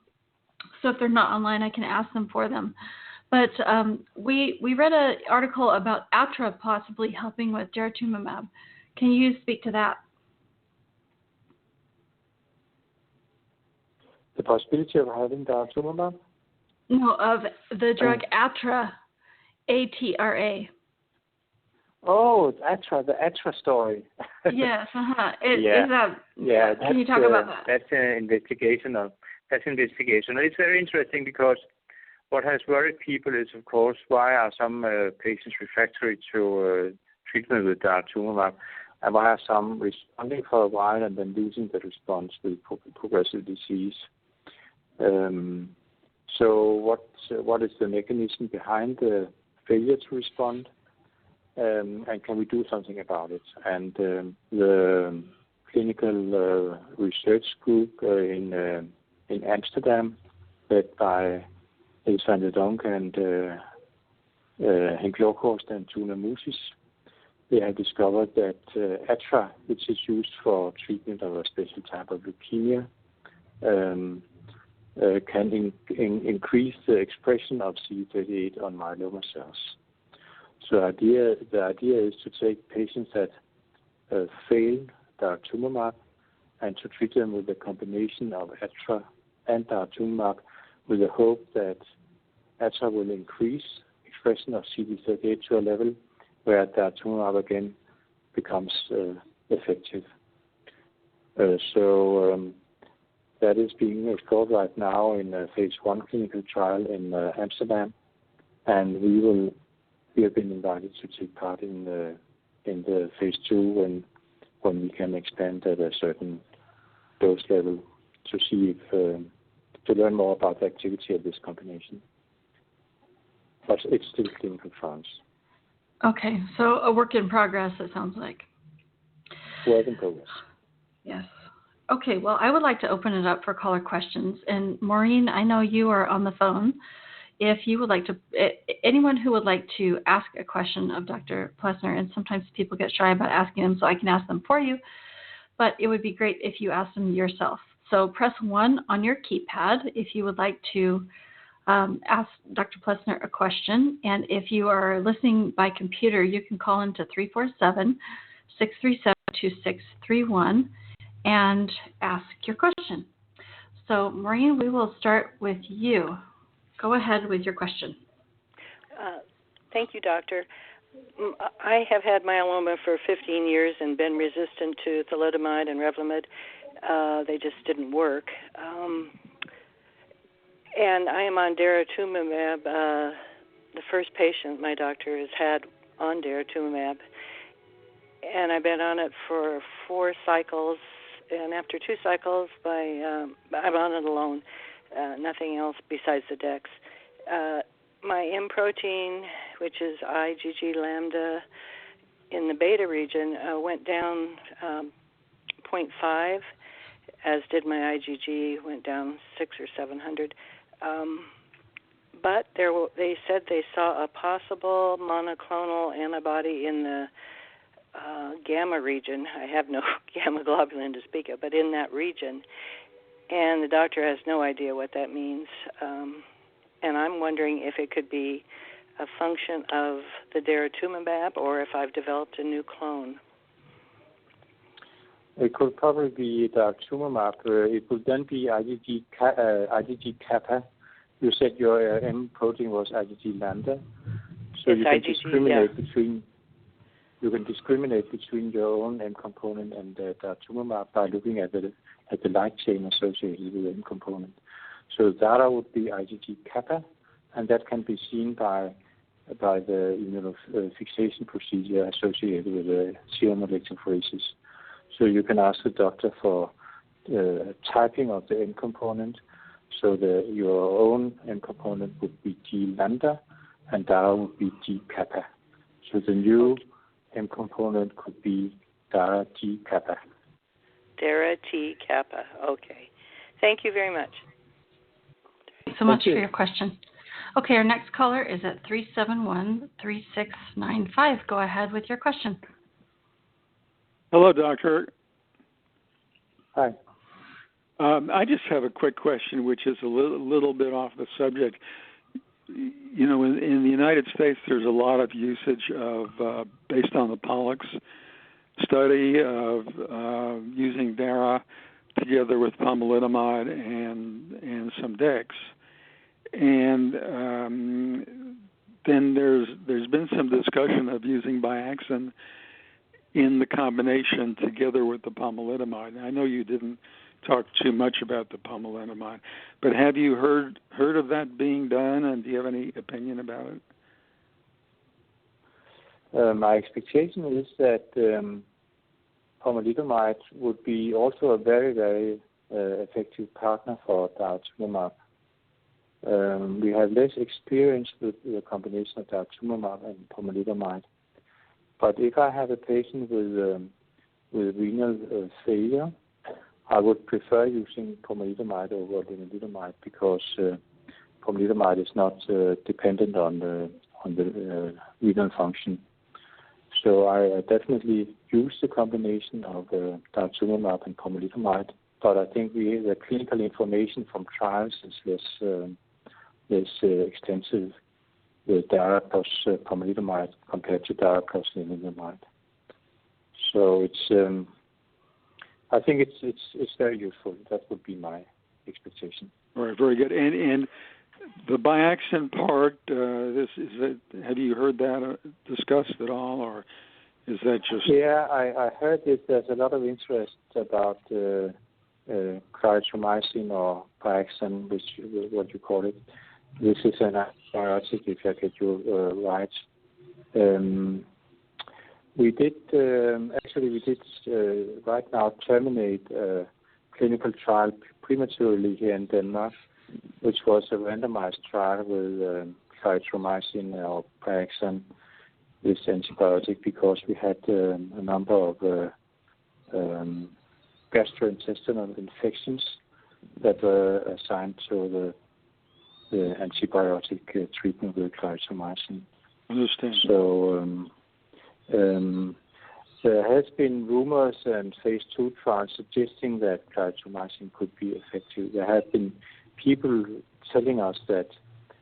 A: So if they're not online, I can ask them for them. But we read an article about Atra possibly helping with daratumumab. Can you speak to that?
C: The possibility of having daratumumab?
A: No, of the drug Atra, A-T-R-A.
C: Oh, it's Atra, the Atra story.
A: Yes, Can you talk about that?
B: That's an investigation. It's very interesting because what has worried people is, of course, why are some patients refractory to treatment with daratumumab, and why are some responding for a while and then losing the response with progressive disease? So what is the mechanism behind the failure to respond? And can we do something about it? And the clinical research group in Amsterdam, led by Eva van der Donk and Henk Lokhorst and Tuna Musis, they have discovered that Atra, which is used for treatment of a special type of leukemia, can increase the expression of CD38 on myeloma cells. So the idea is to take patients that fail daratumumab and to treat them with a combination of Atra and daratumumab with the hope that Atra will increase expression of CD38 to a level where daratumumab again becomes effective. So that is being explored right now in a phase 1 clinical trial in Amsterdam, and we have been invited to take part in the phase 2 when we can expand at a certain dose level to see if to learn more about the activity of this combination. But it's still clinical trials.
A: Okay, so a work in progress, it sounds like.
C: Work in progress.
A: Yes. Okay, well, I would like to open it up for caller questions. And Maureen, I know you are on the phone. If you would like to, anyone who would like to ask a question of Dr. Plesner, and sometimes people get shy about asking them, so I can ask them for you, but it would be great if you asked them yourself. So press 1 on your keypad if you would like to ask Dr. Plesner a question. And if you are listening by computer, you can call into 347-637-2631 and ask your question. So, Maureen, we will start with you. Go ahead with your question.
D: Thank you, Doctor. I have had myeloma for 15 years and been resistant to thalidomide and Revlimid. They just didn't work. And I am on daratumumab. The first patient my doctor has had on daratumumab. And I've been on it for 4 cycles. And after 2 cycles, I'm on it alone. Nothing else besides the DEX. My M protein, which is IgG lambda in the beta region, went down 0.5, as did my IgG, went down 600 or 700. But they said they saw a possible monoclonal antibody in the gamma region. I have no gamma globulin to speak of, but in that region. And the doctor has no idea what that means. And I'm wondering if it could be a function of the daratumumab or if I've developed a new clone.
C: It could probably be daratumumab. It would then be IgG kappa. You said your M protein was IgG lambda, so
D: it's
C: you can
D: IgG,
C: discriminate between. You can discriminate between your own M component and daratumumab by looking at the light chain associated with the M component. So dara would be IgG kappa, and that can be seen by the immunofixation procedure associated with the serum electrophoresis. So you can ask the doctor for typing of the M component. So your own M component would be G lambda, and dara would be G kappa. So the new M component could be dara T kappa.
D: Dara T kappa. Okay. Thank you very much.
A: Thanks so much for your question. Okay, our next caller is at 371-3695. Go ahead with your question.
E: Hello, doctor.
C: Hi.
E: I just have a quick question, which is a little bit off the subject. You know, in the United States, there's a lot of usage of, based on the Pollux study, of using dara together with pomalidomide and some dex. And then there's been some discussion of using Biaxin in the combination together with the pomalidomide. I know you didn't talk too much about the pomalidomide, but have you heard of that being done, and do you have any opinion about it?
C: My expectation is that pomalidomide would be also a very, very effective partner for daratumumab. We have less experience with the combination of daratumumab and pomalidomide. But if I have a patient with renal failure, I would prefer using pomalidomide over lenalidomide because pomalidomide is not dependent on the renal function. So I definitely use the combination of daratumumab and pomalidomide. But I think the clinical information from trials is less extensive with dara plus pomalidomide compared to dara plus lenalidomide. So it's I think it's very useful. That would be my expectation.
E: All right, very good. And the Biaxin part, have you heard that discussed at all, or is that just?
C: Yeah, I heard it. There's a lot of interest about clarithromycin or Biaxin, which what you call it. This is an antibiotic, if I get you right. We did right now terminate a clinical trial prematurely here in Denmark, which was a randomized trial with clarithromycin or Biaxin, this antibiotic, because we had a number of gastrointestinal infections that were assigned to the antibiotic treatment with clarithromycin.
E: Understand.
C: So there has been rumors and phase 2 trials suggesting that clarithromycin could be effective. There have been people telling us that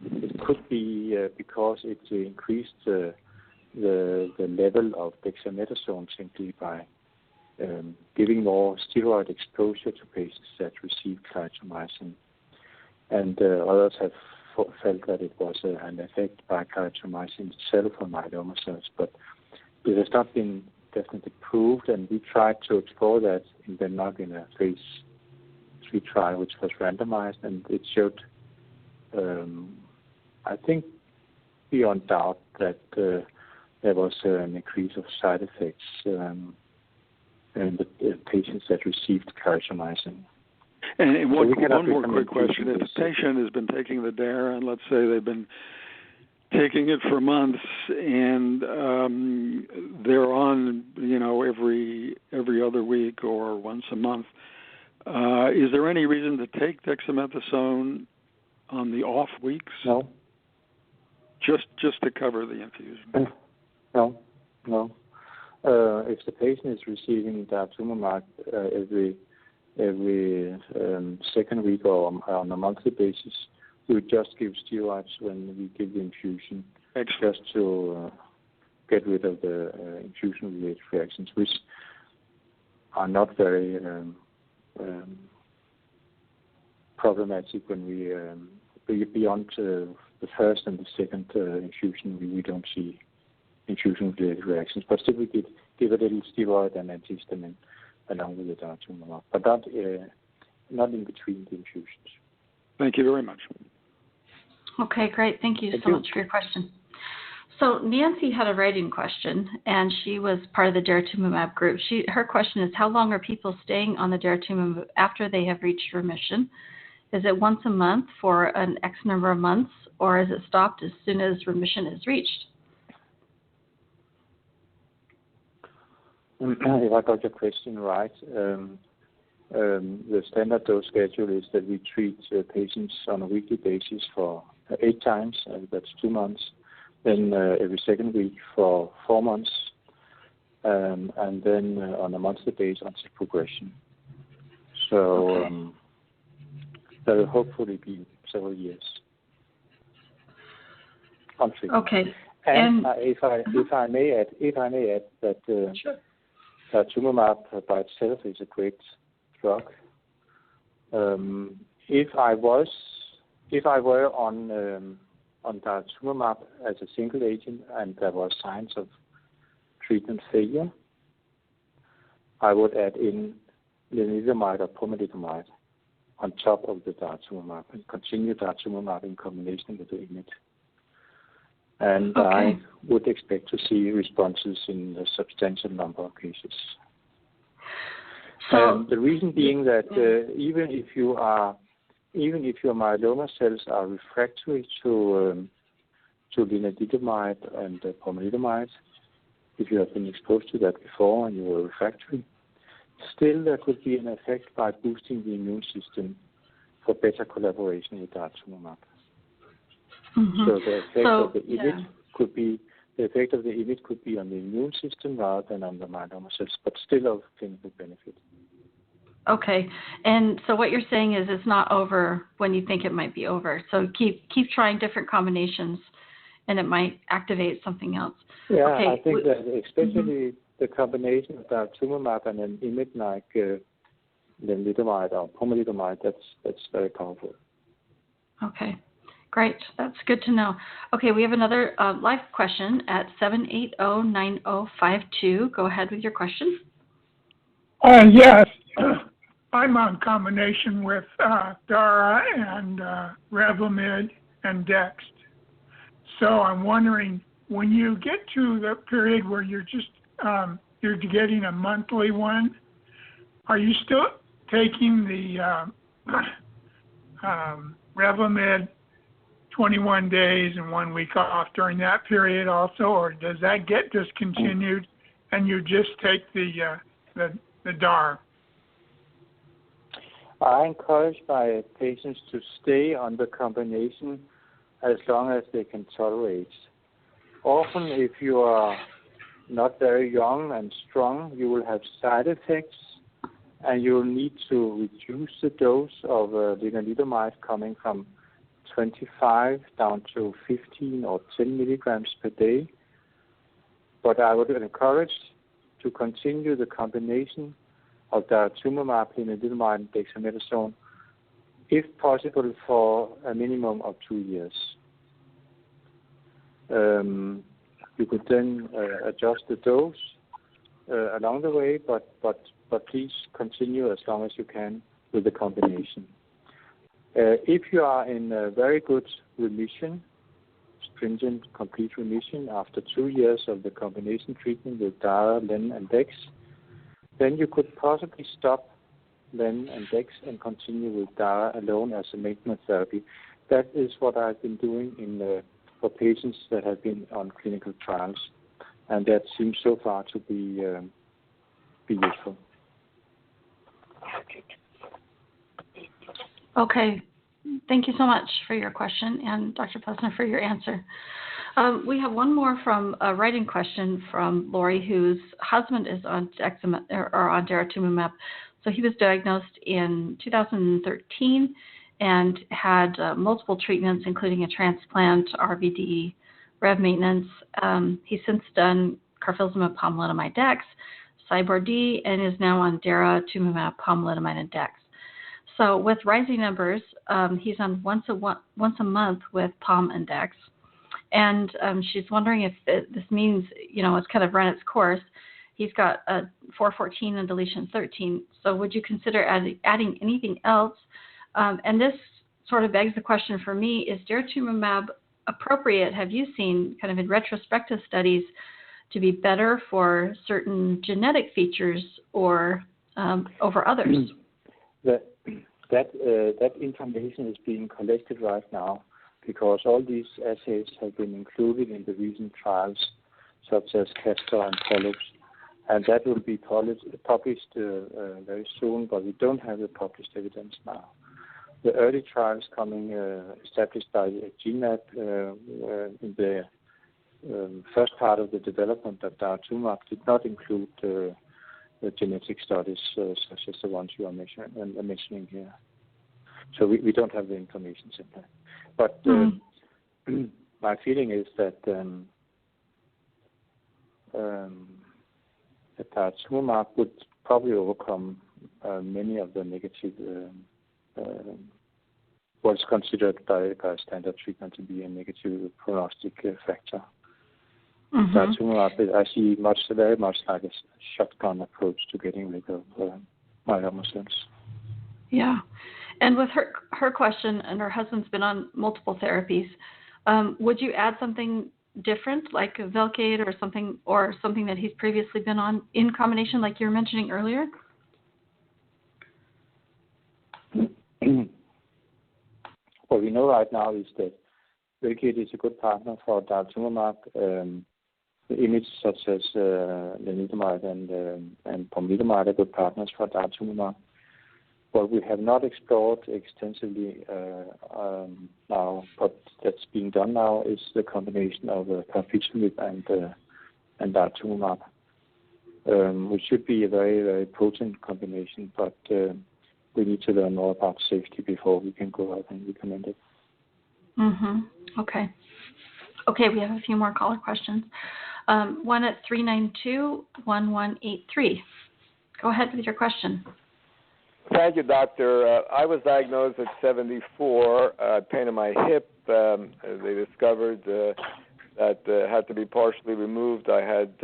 C: it could be because it increased the level of dexamethasone simply by giving more steroid exposure to patients that receive clarithromycin. And others have felt that it was an effect by clarithromycin itself on myeloma cells, but it has not been definitely proved, and we tried to explore that in Denmark in a phase 3 trial, which was randomized, and it showed, I think, beyond doubt that there was an increase of side effects in the patients that received clarithromycin.
E: And one more quick question. If a patient has been taking the dara, and let's say they've been taking it for months, and they're on, every other week or once a month, is there any reason to take dexamethasone on the off weeks?
C: No.
E: Just to cover the infusion?
C: No. If the patient is receiving daratumumab every second week or on a monthly basis, we would just give steroids when we give the infusion.
E: Excellent.
C: Just to get rid of the infusion-related reactions, which are not very problematic when we beyond the first and the second infusion. We don't see infusion-related reactions, but still we give a little steroid and antihistamine along with the daratumumab, but not in between the infusions.
E: Thank you very much.
A: Okay, great. Thank you so much for your question. So Nancy had a writing question, and she was part of the daratumumab group. Her question is, how long are people staying on the daratumumab after they have reached remission? Is it once a month for an X number of months, or is it stopped as soon as remission is reached?
C: If I got your question right, the standard dose schedule is that we treat patients on a weekly basis for 8 times, and that's 2 months. Then every second week for 4 months, and then on a monthly basis until progression. So that will hopefully be several years on treatment.
A: Okay.
C: And if I may add that
A: sure.
C: daratumumab by itself is a great drug. If I were on daratumumab as a single agent and there were signs of treatment failure, I would add in lenalidomide or pomalidomide on top of the daratumumab and continue daratumumab in combination with the IMiD. And I would expect to see responses in a substantial number of cases.
A: So,
C: the reason being that even if your myeloma cells are refractory to lenalidomide and pomalidomide, if you have been exposed to that before and you were refractory, still there could be an effect by boosting the immune system for better collaboration with daratumumab.
A: Mm-hmm.
C: So the effect of the IMiD could be on the immune system rather than on the myeloma cells, but still of clinical benefit.
A: Okay, and so what you're saying is it's not over when you think it might be over. So keep trying different combinations, and it might activate something else.
C: Yeah,
A: okay.
C: I think that especially the combination of daratumumab and an IMiD like lenalidomide or pomalidomide, that's very powerful.
A: Okay, great. That's good to know. Okay, we have another live question at 780-9052. Go ahead with your question.
F: Yes. I'm on combination with Dara and Revlimid and Dex. So I'm wondering, when you get to the period where you're just you're getting a monthly one, are you still taking the Revlimid 21 days and 1 week off during that period also, or does that get discontinued and you just take the DAR?
C: I encourage my patients to stay on the combination as long as they can tolerate. Often, if you are not very young and strong, you will have side effects, and you will need to reduce the dose of lenalidomide coming from 25 down to 15 or 10 milligrams per day. But I would encourage to continue the combination of daratumumab, lenalidomide, and dexamethasone, if possible, for a minimum of 2 years. You could then adjust the dose along the way, but please continue as long as you can with the combination. If you are in a very good remission, stringent, complete remission after 2 years of the combination treatment with Dara, Len, and Dex, then you could possibly stop Len and Dex and continue with Dara alone as a maintenance therapy. That is what I've been doing for patients that have been on clinical trials, and that seems so far to be useful.
A: Okay. Thank you so much for your question, and Dr. Plesner for your answer. We have one more from a writing question from Lori, whose husband is on daratumumab. So he was diagnosed in 2013 and had multiple treatments, including a transplant, RVD, Rev maintenance. He's since done carfilzomib, pomalidomide, dex, Cybor-D, and is now on daratumumab, pomalidomide, and dex. So with rising numbers, he's on once a month with pom and dex. And she's wondering if this means, it's kind of run its course. He's got a 414 and deletion 13. So would you consider adding anything else? And this sort of begs the question for me, is daratumumab appropriate, have you seen kind of in retrospective studies, to be better for certain genetic features or over others?
C: That information is being collected right now, because all these assays have been included in the recent trials, such as Castor and Pollux, and that will be published very soon, but we don't have the published evidence now. The early trials coming established by GMAP in the first part of the development of daratumumab did not include the genetic studies such as the ones you are mentioning here. So we don't have the information simply. But my feeling is that daratumumab would probably overcome many of the negative, what's considered by standard treatment to be a negative prognostic factor. Daratumumab, I see very much like a shotgun approach to getting rid of myeloma cells.
A: Yeah. And with her question, and her husband's been on multiple therapies, would you add something different, like Velcade or something that he's previously been on in combination, like you were mentioning earlier?
C: What we know right now is that Velcade is a good partner for daratumumab. The images such as lenalidomide and pomalidomide are good partners for daratumumab. What we have not explored extensively now, but that's being done now, is the combination of carfilzomib and daratumumab, which should be a very, very potent combination, but we need to learn more about safety before we can go out and recommend it.
A: Okay, we have a few more caller questions. One at 392-1183. Go ahead with your question.
G: Thank you, doctor. I was diagnosed at 74, pain in my hip. They discovered that had to be partially removed. I had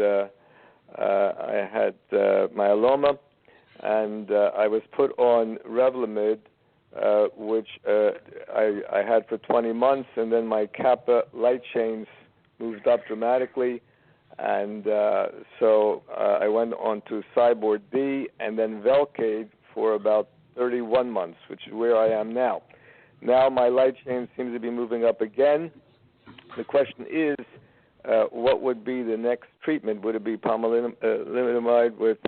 G: myeloma, and I was put on Revlimid, which I had for 20 months, and then my kappa light chains moved up dramatically, and so I went on to Cybor-D and then Velcade for about 31 months, which is where I am now. Now my light chain seems to be moving up again. The question is, what would be the next treatment? Would it be pomalidomide with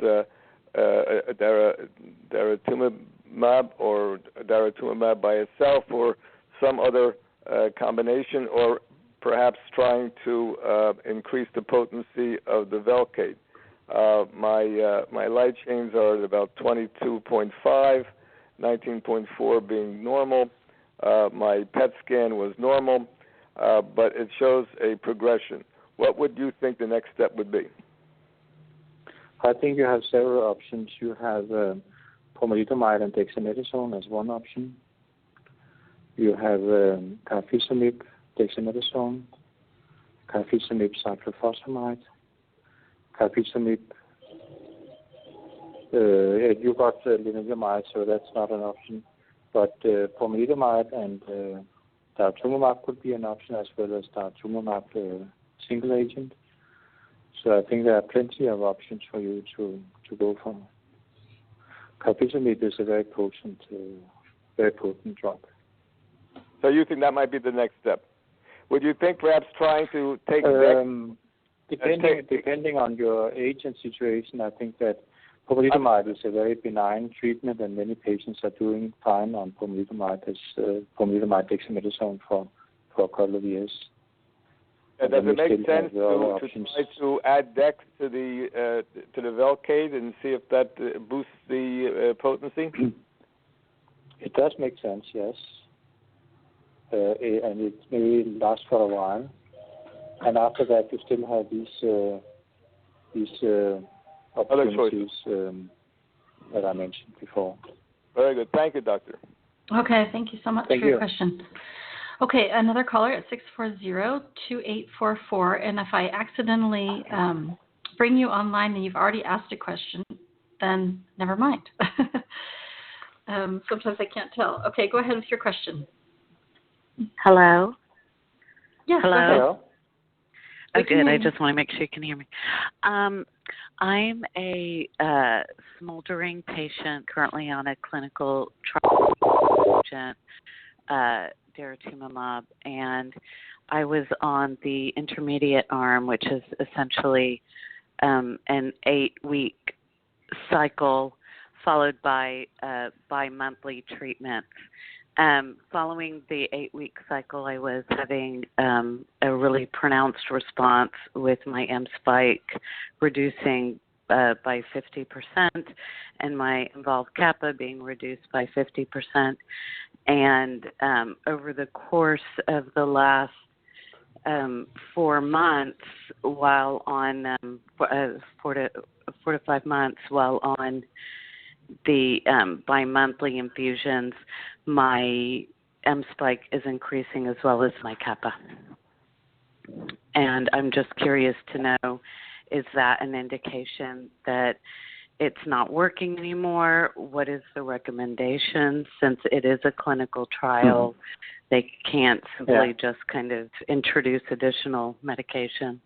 G: daratumumab or daratumumab by itself, or some other combination, or perhaps trying to increase the potency of the Velcade? My light chains are at about 22.5, 19.4 being normal. My PET scan was normal, but it shows a progression. What would you think the next step would be?
C: I think you have several options. You have pomalidomide and dexamethasone as one option. You have carfilzomib, dexamethasone, carfilzomib cyclophosphamide, carfilzomib. You got lenalidomide, so that's not an option. But pomalidomide and daratumumab could be an option, as well as daratumumab single agent. So I think there are plenty of options for you to go for. Carfilzomib is a very potent drug.
G: So you think that might be the next step? Would you think perhaps trying to take
C: depending on your age and situation, I think that pomalidomide is a very benign treatment, and many patients are doing fine on pomalidomide as pomalidomide dexamethasone for a couple of years.
G: Does it make sense to try to add dex to the Velcade and see if that boosts the potency?
B: It does make sense, yes. And it may last for a while. And after that, you still have these opportunities that I mentioned before.
G: Very good. Thank you, Doctor.
A: Okay, thank you so much for your question. Okay, another caller at 640-2844. And if I accidentally bring you online and you've already asked a question, then never mind. Sometimes I can't tell. Okay, go ahead with your question.
H: Hello?
A: Yes,
H: hello?
A: Go ahead.
B: Hello?
H: Oh, good. I just want to make sure you can hear me. I'm a smoldering patient currently on a clinical trial agent, daratumumab, and I was on the intermediate arm, which is essentially an 8-week cycle followed by bi-monthly treatment. Following the 8-week cycle, I was having a really pronounced response with my M-spike reducing by 50% and my involved kappa being reduced by 50%. And over the course of the last 4 months, while on 4 to 5 months, while on the bi-monthly infusions, my M-spike is increasing as well as my kappa. And I'm just curious to know, is that an indication that it's not working anymore? What is the recommendation? Since it is a clinical trial, they can't simply just kind of introduce additional medication.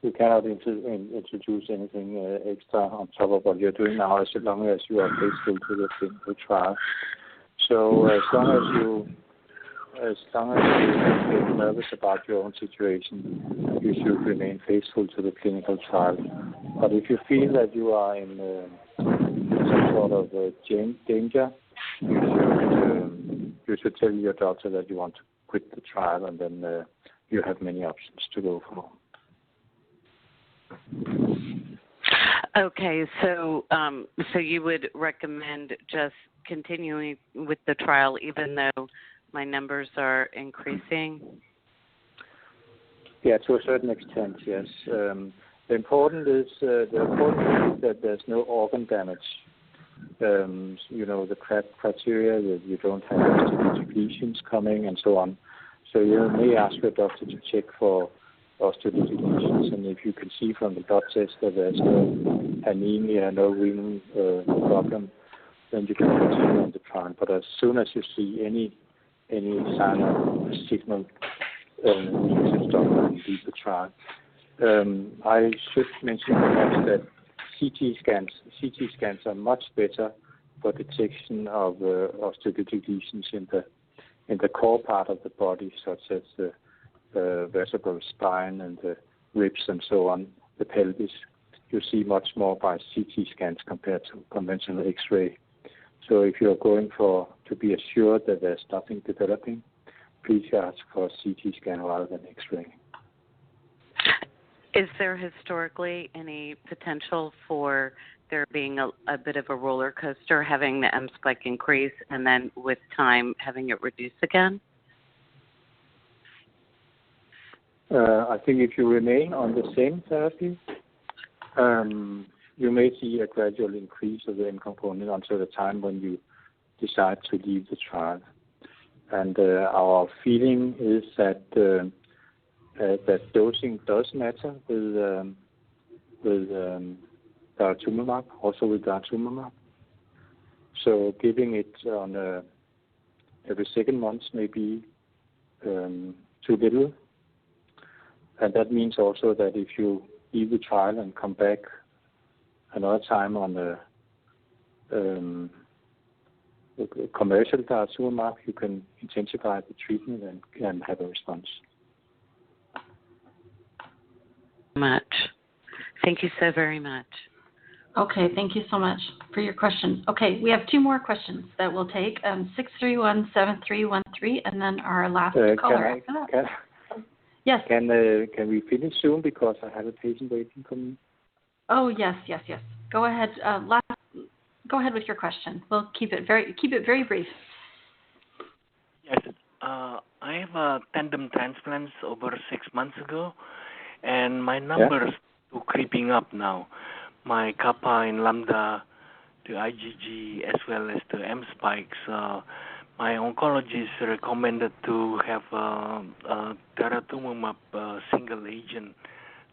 B: You cannot introduce anything extra on top of what you're doing now, as long as you are faithful to the clinical trial. So as long as you get nervous about your own situation, you should remain faithful to the clinical trial. But if you feel that you are in some sort of danger, you should tell your doctor that you want to quit the trial, and then you have many options to go for.
H: Okay, so you would recommend just continuing with the trial even though my numbers are increasing?
B: Yeah, to a certain extent, yes. The important is that there's no organ damage. The criteria that you don't have osteolytic lesions coming and so on. So you may ask your doctor to check for osteolytic lesions, and if you can see from the blood test that there's no anemia, no renal problem, then you can continue on the trial. But as soon as you see any sign of signal, you should stop and leave the trial. I should mention perhaps that CT scans are much better for detection of osteolytic lesions in the core part of the body, such as the vertebral spine and the ribs and so on, the pelvis. You see much more by CT scans compared to conventional X-ray. So if you're going to be assured that there's nothing developing, please ask for a CT scan rather than X-ray.
H: Is there historically any potential for there being a bit of a roller coaster, having the M-spike increase and then with time having it reduce again?
B: I think if you remain on the same therapy, you may see a gradual increase of the M component until the time when you decide to leave the trial. And our feeling is that dosing does matter with daratumumab, also with daratumumab. So giving it on every second month may be too little. And that means also that if you leave the trial and come back another time on the commercial daratumumab, you can intensify the treatment and have a response.
H: Much. Thank you so very much.
A: Okay, thank you so much for your question. Okay, we have 2 more questions that we'll take. 631-7313, and then our last caller after that. Yes.
C: Can we finish soon because I have a patient waiting for me?
A: Oh, yes. Go ahead. Go ahead with your question. We'll keep it very brief.
I: Yes. I have a tandem transplants over 6 months ago, and my numbers are creeping up now. My kappa and lambda, the IgG, as well as the M spikes. My oncologist recommended to have daratumumab single agent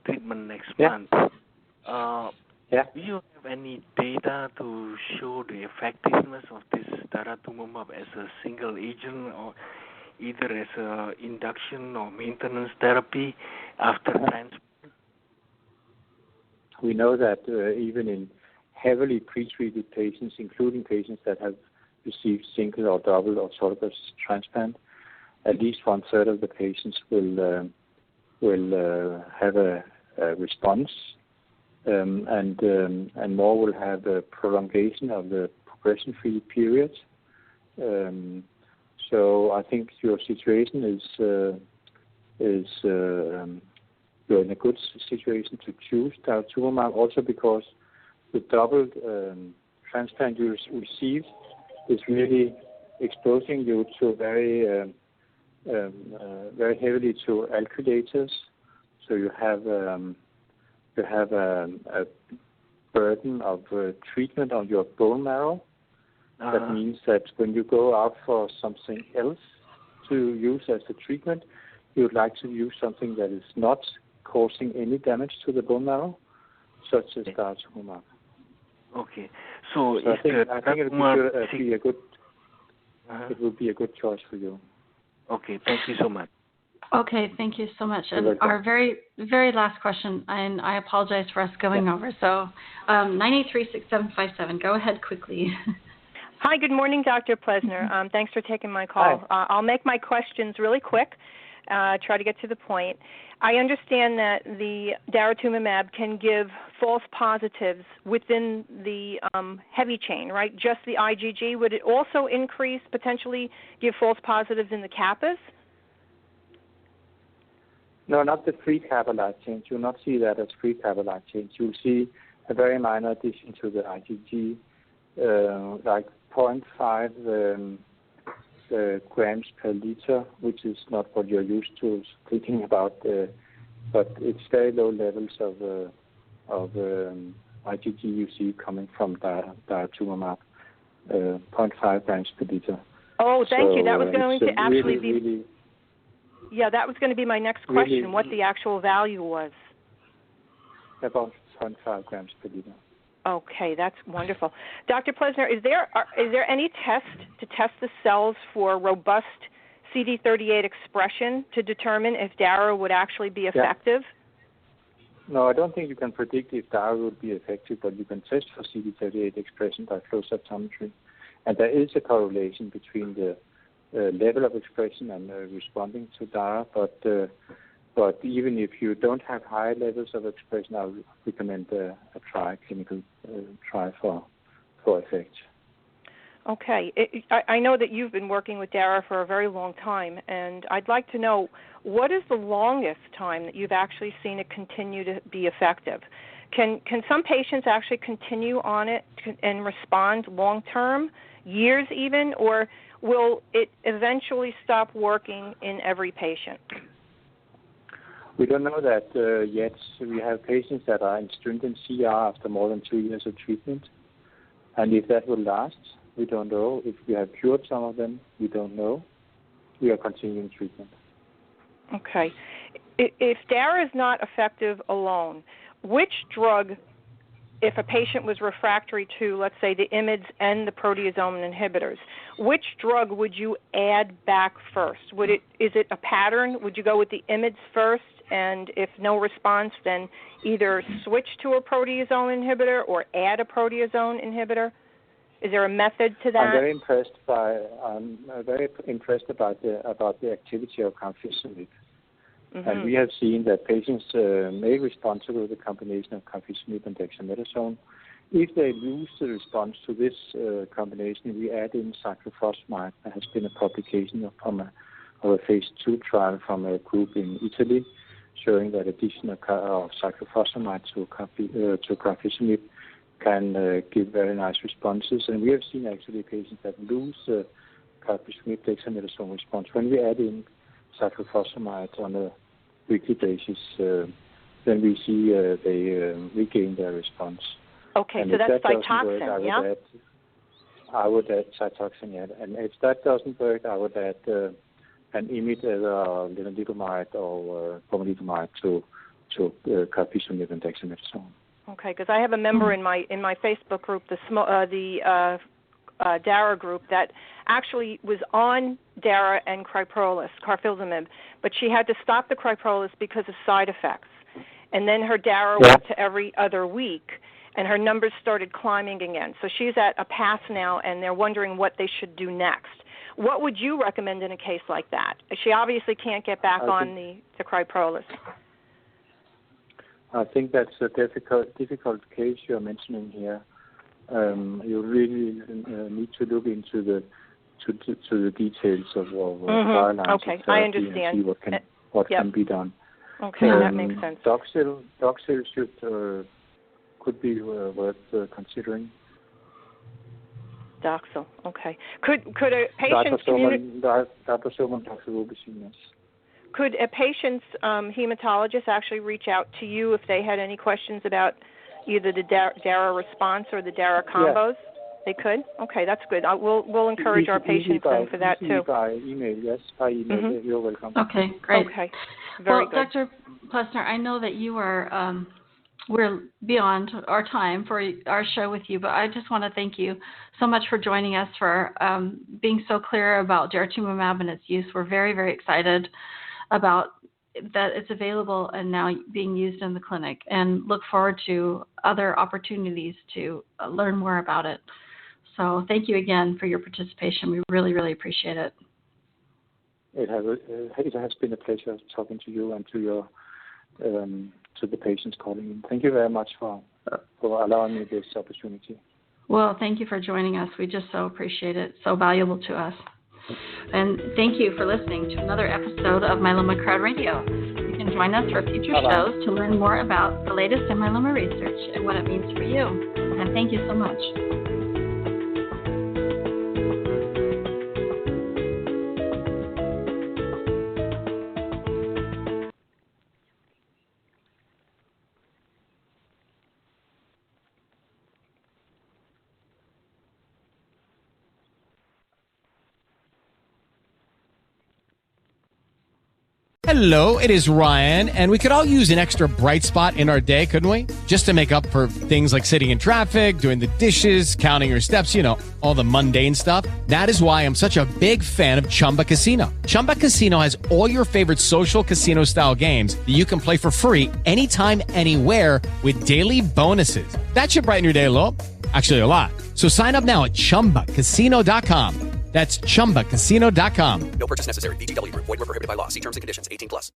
I: treatment next month. Do you have any data to show the effectiveness of this daratumumab as a single agent, or either as a induction or maintenance therapy after transplant?
C: We know that even in heavily pretreated patients, including patients that have received single or double autologous transplant, at least 1/3 of the patients will have a response, and more will have a prolongation of the progression-free period. So I think your situation is you're in a good situation to choose daratumumab, also because the doubled transplant you received is really exposing you to very heavily to alkylators. So you have a burden of treatment on your bone marrow. That means that when you go out for something else to use as a treatment, you would like to use something that is not causing any damage to the bone marrow, such as daratumumab.
I: Okay. So
C: I think it would be a good choice for you.
I: Okay. Thank you so much.
A: Okay, thank you so much. And our very, very last question, and I apologize for us going over. So 983-6757, go ahead quickly.
J: Hi, good morning, Dr. Plesner. Thanks for taking my call. I'll make my questions really quick, try to get to the point. I understand that the daratumumab can give false positives within the heavy chain, right? Just the IgG. Would it also increase, potentially give false positives in the kappas?
C: No, not the free kappa light chains. You will not see that as free kappa light chains. You will see a very minor addition to the IgG, like 0.5 grams per liter, which is not what you're used to thinking about, but it's very low levels of IgG you see coming from daratumumab, 0.5 grams per liter.
J: Oh, thank you. That was going to actually
C: be...
J: that was going to be my next question, what the actual value was.
C: About 0.5 grams per liter.
J: Okay, that's wonderful. Dr. Plesner, is there any test to test the cells for robust CD38 expression to determine if DARA would actually be effective?
C: No, I don't think you can predict if DARA would be effective, but you can test for CD38 expression by flow cytometry. And there is a correlation between the level of expression and responding to DARA, but even if you don't have high levels of expression, I would recommend a clinical trial for effect.
J: Okay. I know that you've been working with DARA for a very long time, and I'd like to know, what is the longest time that you've actually seen it continue to be effective? Can some patients actually continue on it and respond long-term, years even, or will it eventually stop working in every patient?
C: We don't know that yet. We have patients that are in stringent CR after more than 2 years of treatment. And if that will last, we don't know. If we have cured some of them, we don't know. We are continuing treatment.
J: Okay. If DARA is not effective alone, which drug, if a patient was refractory to, let's say, the IMiDs and the proteasome inhibitors, which drug would you add back first? Is it a pattern? Would you go with the IMiDs first, and if no response, then either switch to a proteasome inhibitor or add a proteasome inhibitor? Is there a method to that?
C: I'm very impressed about the activity of carfilzomib. Mm-hmm. And we have seen that patients may respond to the combination of carfilzomib and dexamethasone. If they lose the response to this combination, we add in cyclophosphamide. There has been a publication from of a phase 2 trial from a group in Italy, showing that addition of cyclophosphamide to carfilzomib can give very nice responses. And we have seen actually patients that lose carfilzomib dexamethasone response when we add in cyclophosphamide on a weekly basis. Then we see they regain their response.
J: Okay,
C: and
J: so that's
C: that
J: Cytoxan, yeah?
C: I would add Cytoxan, yeah. And if that doesn't work, I would add an IMiD, lenalidomide or pomalidomide to carfilzomib and dexamethasone.
J: Okay, because I have a member in my Facebook group, the DARA group, that actually was on DARA and carfilzomib, but she had to stop the Criprolis because of side effects. And then her DARA went to every other week, and her numbers started climbing again. So she's at a pass now, and they're wondering what they should do next. What would you recommend in a case like that? She obviously can't get back on the Criprolis.
C: I think that's a difficult case you're mentioning here. You really need to look into the details of guidelines.
J: Okay, I understand.
C: And see what can be done.
J: Okay, that makes sense.
C: Doxil could be worth considering.
J: Doxil, okay. Could a patient's Could a patient's hematologist actually reach out to you if they had any questions about either the DARA response or the DARA combos? Yes. They could? Okay, that's good. We'll encourage our patients for that too.
C: By email, yes, by email. Mm-hmm. You're welcome.
A: Okay, great.
J: Okay, very good.
A: Dr. Plesner, I know that you are, we're beyond our time for our show with you, but I just want to thank you so much for joining us, for being so clear about daratumumab and its use. We're very, very excited about that it's available and now being used in the clinic, and look forward to other opportunities to learn more about it. So thank you again for your participation. We really, really appreciate it.
C: It has been a pleasure talking to you and to the patients calling in. Thank you very much for allowing me this opportunity.
A: Well, thank you for joining us. We just so appreciate it. So valuable to us. And thank you for listening to another episode of Myeloma Crowd Radio. You can join us for future shows to learn more about the latest in myeloma research and what it means for you. And thank you so much.
K: Hello, it is Ryan, and we could all use an extra bright spot in our day, couldn't we? Just to make up for things like sitting in traffic, doing the dishes, counting your steps, all the mundane stuff. That is why I'm such a big fan of Chumba Casino. Chumba Casino has all your favorite social casino-style games that you can play for free anytime, anywhere with daily bonuses. That should brighten your day a little. Actually, a lot. So sign up now at ChumbaCasino.com. That's ChumbaCasino.com.
L: No purchase necessary. VGW Group. Void where prohibited by law. See terms and conditions. 18+.